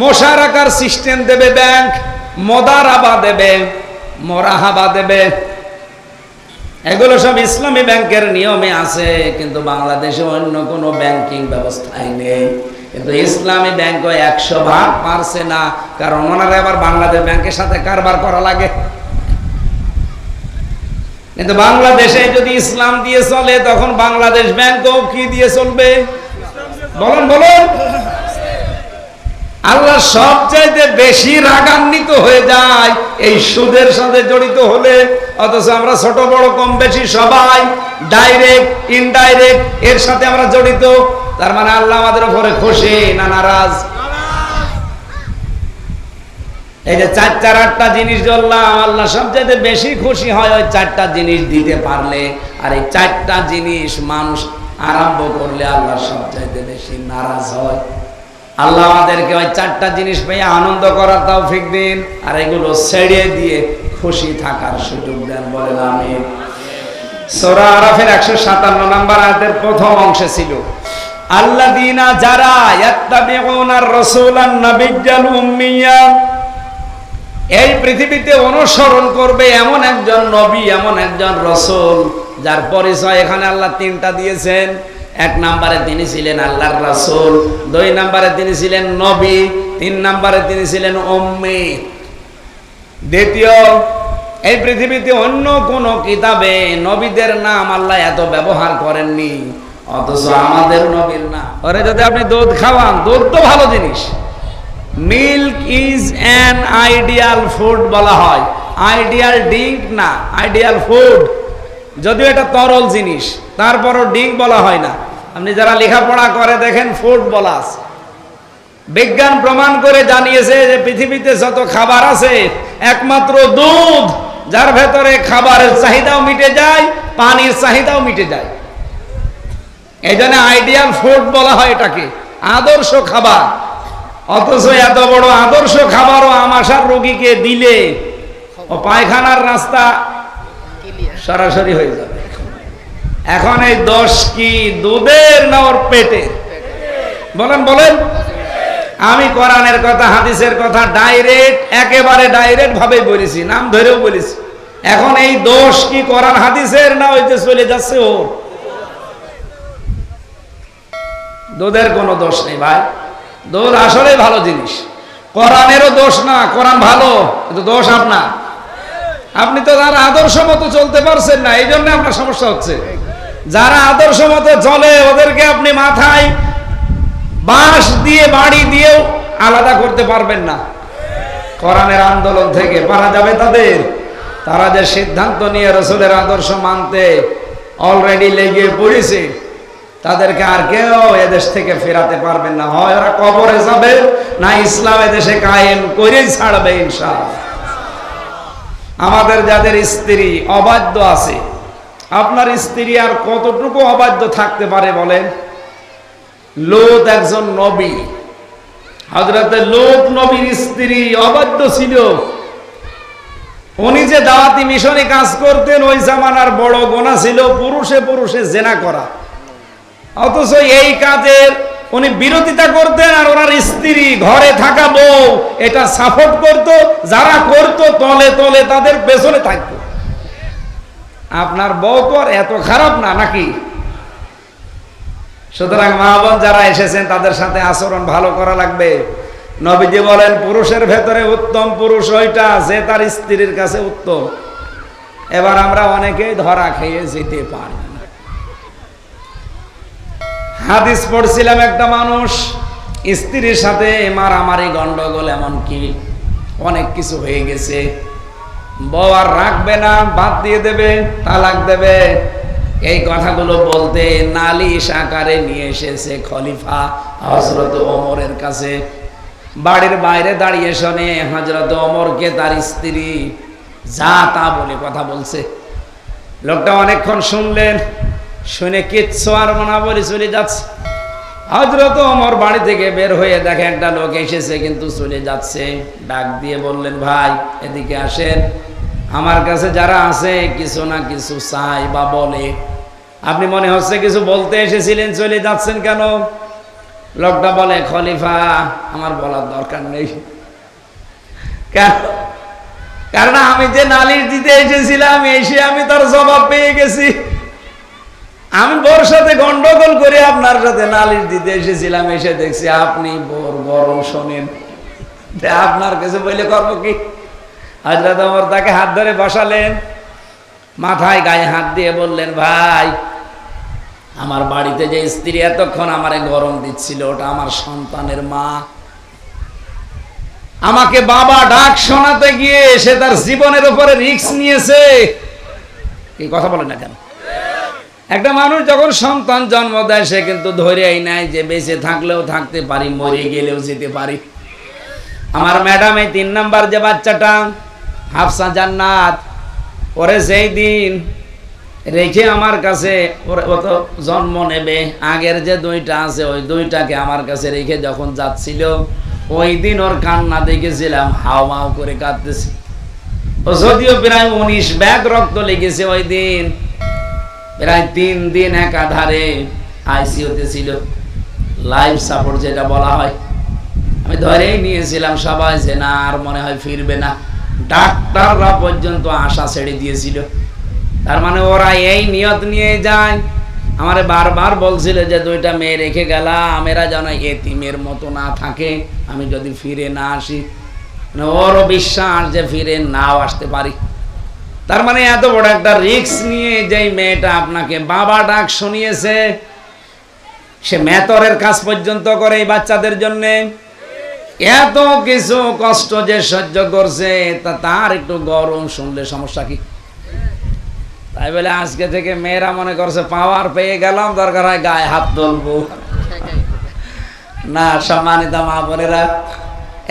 মোশারাকার সিস্টেম দেবে ব্যাংক, মোদারাবা দেবে, মোরাহাবা দেবে, এগুলো সব ইসলামী ব্যাংকের নিয়মে আছে। কিন্তু বাংলাদেশে অন্য কোনো ব্যাংকিং ব্যবস্থাই নেই। কিন্তু ইসলামী ব্যাংকও 100 ভাগ পারছে না, কারণ ওনারা আবার বাংলাদেশ ব্যাংকের সাথে কারবার করা লাগে। কিন্তু বাংলাদেশে যদি ইসলাম দিয়ে চলে, তখন বাংলাদেশ ব্যাংকও কি দিয়ে চলবে? বলুন বলুন। আল্লাহ সবচাইতে বেশি রাগান্বিত হয়ে যায় এই সুদের সাথে জড়িত হলে। অথচ আমরা ছোট বড় কম বেশি সবাই ডাইরেক্ট ইনডাইরেক্ট এর সাথে আমরা জড়িত। তার মানে আল্লাহ আমাদের উপরে খুশি না নারাজ? এই যে 4-8টা জিনিস বললাম, আল্লাহ সবচাইতে বেশি খুশি হয় ওই 4টা জিনিস দিতে পারলে। আর এই 4টা জিনিস মানুষ আরম্ভ করলে আল্লাহ সবচাইতে বেশি নারাজ হয়। আল্লাহ আমাদেরকে ওই 4টা জিনিস পেয়ে আনন্দ করার তৌফিক দিন, আর এগুলো ছেড়ে দিয়ে খুশি থাকার সুযোগ দেন। বলেন আমিন। সূরা আরাফের 157 নম্বর আয়াতের প্রথম অংশে ছিল আল্লাযীনা যারা ইয়াত্তাবিউনার রাসূলান নাবিয়্যাল উম্মিয়্যা, এই পৃথিবীতে অনুসরণ করবে এমন একজন নবী, এমন একজন রাসূল যার পরিচয় এখানে আল্লাহ 3টা দিয়েছেন। 1 নম্বরে তিনি ছিলেন আল্লাহর রাসূল, 2 নম্বরে তিনি ছিলেন নবী, 3 নম্বরে তিনি ছিলেন উম্মি। দ্বিতীয়, এই পৃথিবীতে অন্য কোন কিতাবে নবীদের নাম আল্লাহ এত ব্যবহার করেননি, অথচ আমাদের নবীর নাম। ওরে যদি আপনি দুধ খাওয়ান, দুধ তো ভালো জিনিস। Milk is an ideal food বলা হয়, আইডিয়াল ড্রিঙ্ক না, আইডিয়াল ফুড। যদিও এটা তরল জিনিস, তারপরও ড্রিঙ্ক বলা হয় না। আপনি যারা লেখাপড়া করে দেখেন ফুড বলা আছে। বিজ্ঞান প্রমাণ করে জানিয়েছে যে পৃথিবীতে যত খাবার আছে একমাত্র দুধ, যার ভেতরে খাবারের চাহিদাও মিটে যায়, পানির চাহিদাও মিটে যায়। এই জন্য আইডিয়াল ফুড বলা হয় এটাকে, আদর্শ খাবার। অথচ এত বড় আদর্শ খাবারও আমাশার রোগীকে দিলে ও পায়খানার রাস্তা সরাসরি হয়ে যাবে। এখন এই দোষ কি দুধের না ওর পেটে? বলেন বলেন। আমি কোরআনের কথা হাদিসের কথা ডাইরেক্ট, একেবারে ডাইরেক্ট ভাবে বলেছি, নাম ধরেও বলেছি। এখন এই দোষ কি কোরআন হাদিসের না ওই যে চলে যাচ্ছে ওর? দুধের কোনো দোষ নেই ভাই, দুধ আসলে ভালো জিনিস। কোরআনেরও দোষ না, কোরআন ভালো, কিন্তু দোষ আপনার। আপনি তো যারা আদর্শ মতো চলতে পারছেন না, এই জন্য আপনার সমস্যা হচ্ছে। যারা আদর্শ মতো চলে ওদেরকে আপনি মাথায় বাঁশ দিয়ে বাড়ি দিয়েও আলাদা করতে পারবেন না। কোরআনের আন্দোলন থেকে পারা যাবে তাদের? তারা যে সিদ্ধান্ত নিয়ে রাসূলের আদর্শ মানতে অলরেডি লেগে পড়েছে, তাদেরকে আর কেউ এদেশ থেকে ফেরাতে পারবেন না। হয় ওরা কবরে যাবে, না ইসলাম এদেশে কায়েম করেই ছাড়বে ইনশাআল্লাহ। আমাদের যাদের স্ত্রী অবাধ্য আছে, আপনার স্ত্রী আর কতটুকু অবাধ্য থাকতে পারে বলেন? লূত একজন নবী, হযরতে লূত নবীর স্ত্রী অবাধ্য ছিল। উনি যে দাওয়াতি মিশনে কাজ করতেন, ওই জামানার বড় গুনাহ ছিল পুরুষে পুরুষে জিনা করা। অথচ এই কাজের উনি বিরোধিতা করতেন, আর ওনার স্ত্রী ঘরে থাকা বউ এটা সাপোর্ট করত। যারা করত তলে তলে তাদের পেছনে থাকতো। আপনার বউ তো আর এত খারাপ না নাকি? সুতরাং মা বোন যারা এসেছেন তাদের সাথে আচরণ ভালো করা লাগবে। নবীজি বলেন পুরুষের ভেতরে উত্তম পুরুষ ওইটা যে তার স্ত্রীর কাছে উত্তম। এবার আমরা অনেকেই ধরা খেয়ে যেতে পারি। হাদিস পড়ছিলাম, একটা মানুষ স্ত্রীর সাথে মারামারি গন্ডগোল এমনকি অনেক কিছু হয়ে গেছে। বউ আর রাখবে না, বাদ দিয়ে দেবে, তালাক দেবে। এই কথাগুলো বলতে নালিশ আকারে নিয়ে এসেছে খলিফা হযরত ওমরের কাছে। বাড়ির বাইরে দাঁড়িয়ে শোনে হযরত ওমরকে তার স্ত্রী যা তা বলে কথা বলছে। লোকটা অনেকক্ষণ শুনলেন, শুনে কিচ্ছু আর মনে বলে চলে যাচ্ছে। হযরত ওমর বাড়ি থেকে বের হয়ে দেখে একটা লোক এসেছে কিন্তু চলে যাচ্ছে। ডাক দিয়ে বললেন, ভাই এদিকে আসেন, আমার কাছে যারা আছে কিছু না কিছু চাই বা বলে। আপনি মনে হচ্ছে কিছু বলতে এসেছিলেন, চলে যাচ্ছেন কেন? লোকটা বলে, খলিফা আমার বলার দরকার নেই। কেন? কারণ আমি যে নালিশ দিতে এসেছিলাম এসে আমি তার জবাব পেয়ে গেছি। আমি বোর সাথে গন্ডগোল করে আপনার সাথে নালিশ দিতে এসেছিলাম, এসে দেখছি আপনি বোর গরম শোনেন, আপনার কাছে বলে করবো কি? হযরত ওমর তাকে হাত ধরে বসালেন, মাথায় গায়ে হাত দিয়ে বললেন, ভাই আমার বাড়িতে যে স্ত্রী এতক্ষণ আমারে গরম দিচ্ছিল ওটা আমার সন্তানের মা। আমাকে বাবা ডাক শোনাতে গিয়ে সে তার জীবনের উপরে রিস্ক নিয়েছে। এই কথা বলেন না কেন? একটা মানুষ যখন সন্তান জন্ম দেয় সে কিন্তু ধরেই নেয় যে বেঁচে থাকলেও থাকতে পারি, মরে গেলেও যেতে পারি। আমার ম্যাডাম এই 3 নাম্বার যে বাচ্চাটা হাফসা জান্নাত, ওরে যেই দিন রেখে আমার কাছে, ও তো জন্ম নেবে, আগের যে 2টা আছে ওই 2টাকে আমার কাছে রেখে যখন যাচ্ছিল ওই দিন ওর কান্না দেখেছিলাম, হাও মাও করে কাঁদতেছে। ও যদিও প্রায় 19 ব্যাগ রক্ত লেগেছে ওই দিন, প্রায় 3 দিন একাধারে আইসিইউতে ছিল, লাইফ সাপোর্ট যেটা বলা হয়। আমি ধরেই নিয়েছিলাম সবাই যে না আর মনে হয় ফিরবে না, ডাক্তাররা পর্যন্ত আশা ছেড়ে দিয়েছিল। তার মানে ওরা এই নিয়ত নিয়ে যায়। আমারে বারবার বলছিল যে 2টা মেয়ে রেখে গেলাম, এরা যেন এতিমের মতো না থাকে, আমি যদি ফিরে না আসি। মানে ওরও বিশ্বাস যে ফিরে নাও আসতে পারি। তার মানে এত বড় একটা রিস্ক নিয়ে যেই মেয়েটা আপনাকে বাবা ডাক শুনিয়েছে, সে মেতরের কাজ পর্যন্ত করে এই বাচ্চাদের জন্য। এত কিছু কষ্ট যে সহ্য করছে, তার একটু গরম শুনলে সমস্যা কি? তাই বলে আজকে থেকে মেয়েরা মনে করছে পাওয়ার পেয়ে গেলাম, দরকার হয় গায়ে হাত তুলবো না। সম্মানিত মা বোনেরা,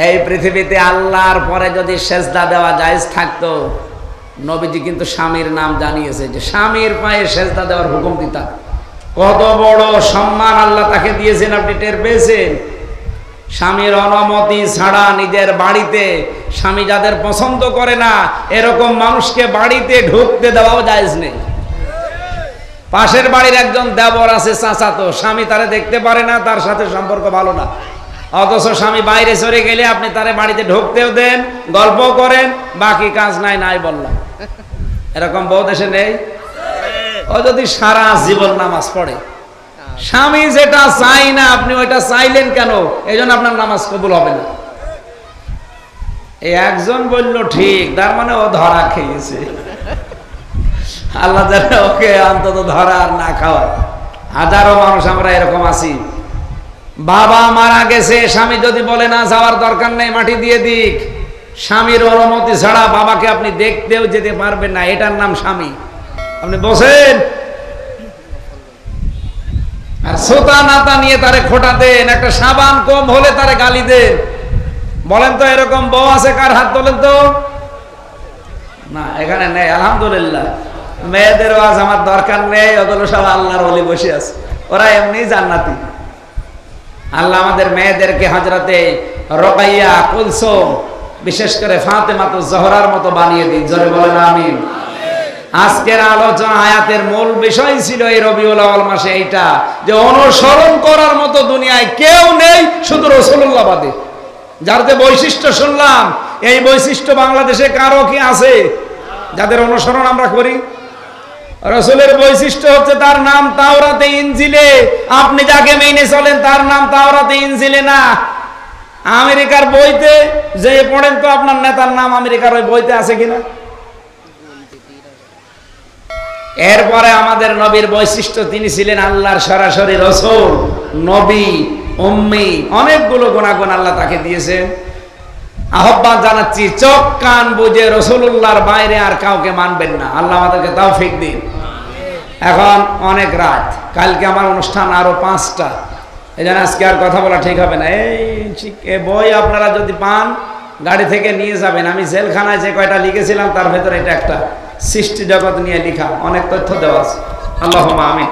এই পৃথিবীতে আল্লাহর পরে যদি সেজদা দেওয়া জায়েজ থাকতো, নবীজি কিন্তু স্বামীর নাম জানিয়েছে যে স্বামীর পায়ে সেজদা দেওয়ার হুকুম দিতা। কত বড় সম্মান আল্লাহ তাকে দিয়েছেন, আপনি টের পেয়েছেন? স্বামীর অনুমতি ছাড়া নিজের বাড়িতে, স্বামী যাদের পছন্দ করে না এরকম মানুষকে বাড়িতে ঢুকতে দেওয়াও জায়েজ নেই। পাশের বাড়ির একজন দেবর আছে, চাচাতো, স্বামী তারে দেখতে পারে না, তার সাথে সম্পর্ক ভালো না, অথচ স্বামী বাইরে চলে গেলে আপনি তারে বাড়িতে ঢুকতেও দেন, গল্প করেন, বাকি কাজ নাই নাই বললাম। এরকম বহু দেশে নেই? ও যদি সারা জীবন নামাজ পড়ে, স্বামী যেটা চাই না আপনি ওইটা চাইলেন কেন? এই জন্য আপনার নামাজ কবুল হবে না। এই একজন বলল ঠিক, তার মানে ও ধরা খেয়েছে। আল্লাহ জানে ওকে অন্তত ধরা আর না খাওয়া। হাজারো মানুষ আমরা এরকম আছি, বাবা মারা গেছে, স্বামী যদি বলে না যাওয়ার দরকার নেই মাটি দিয়ে দিক, স্বামীর অনুমতি ছাড়া বাবাকে আপনি দেখতেও যেতে পারবেন না, এটার নাম স্বামী। আপনি বসেন আর সোতা নাতা নিয়ে তারে খোটা দেন, একটা সাবান কম হলে তারে গালি দেন। বলেন তো এরকম বউ আছে কার? হাত তোলেন তো। না এখানে নেই, আলহামদুলিল্লাহ। মেয়েদের আজ আমার দরকার নেই, ওগুলো সব আল্লাহর ওলি বসে আছে, ওরা এমনি জান্নাতি। আল্লাহ আমাদের মেয়েদেরকে হযরতে রোকাইয়া, কুলসুম, বিশেষ করে ফাতেমাতুজ জোহরার মতো বানিয়ে দিন। জোরে বলেন আমিন। আজকের আলোচনা আয়াতের মূল বিষয় ছিল এই রবিউল আউয়াল মাসে এইটা, যে অনুসরণ করার মতো দুনিয়ায় কেউ নেই শুধু রাসূলুল্লাহ বাদে। যার যে বৈশিষ্ট্য শুনলাম, এই বৈশিষ্ট্য বাংলাদেশে কারো কি আছে যাদের অনুসরণ আমরা করি? রাসূলের বৈশিষ্ট্য হচ্ছে তার নাম তাওরাতে ইনজিলে, আপনি যাকে মেনে চলেন তার নাম তাওরাতে ইনজিলে না। আমেরিকার বইতে যে পড়েন তো আপনার নেতার নাম আমেরিকার ওই বইতে আছে কিনা? এরপরে আমাদের নবীর বৈশিষ্ট্য, তিনি ছিলেন আল্লাহর সরাসরি রাসূল, নবী, উম্মি, অনেকগুলো গুণাগুণ আল্লাহ তাকে দিয়েছেন। আহ্বান জানাচ্ছি, চোখ কান বুঝে রাসূলুল্লাহর বাইরে আর কাউকে মানবেন না। আল্লাহ আমাদেরকে তৌফিক দিন। এখন অনেক রাত, কালকে আমার অনুষ্ঠান আরো 5টা, এই জন্য আজকে আর কথা বলা ঠিক হবে না। এই বই আপনারা যদি পান গাড়ি থেকে নিয়ে যাবেন। আমি জেলখানায় যে কয়টা লিখেছিলাম তার ভেতরে এটা একটা, সৃষ্টি জগৎ নিয়ে লেখা, অনেক তথ্য দেওয়া আছে। আল্লাহুম্মা আমিন।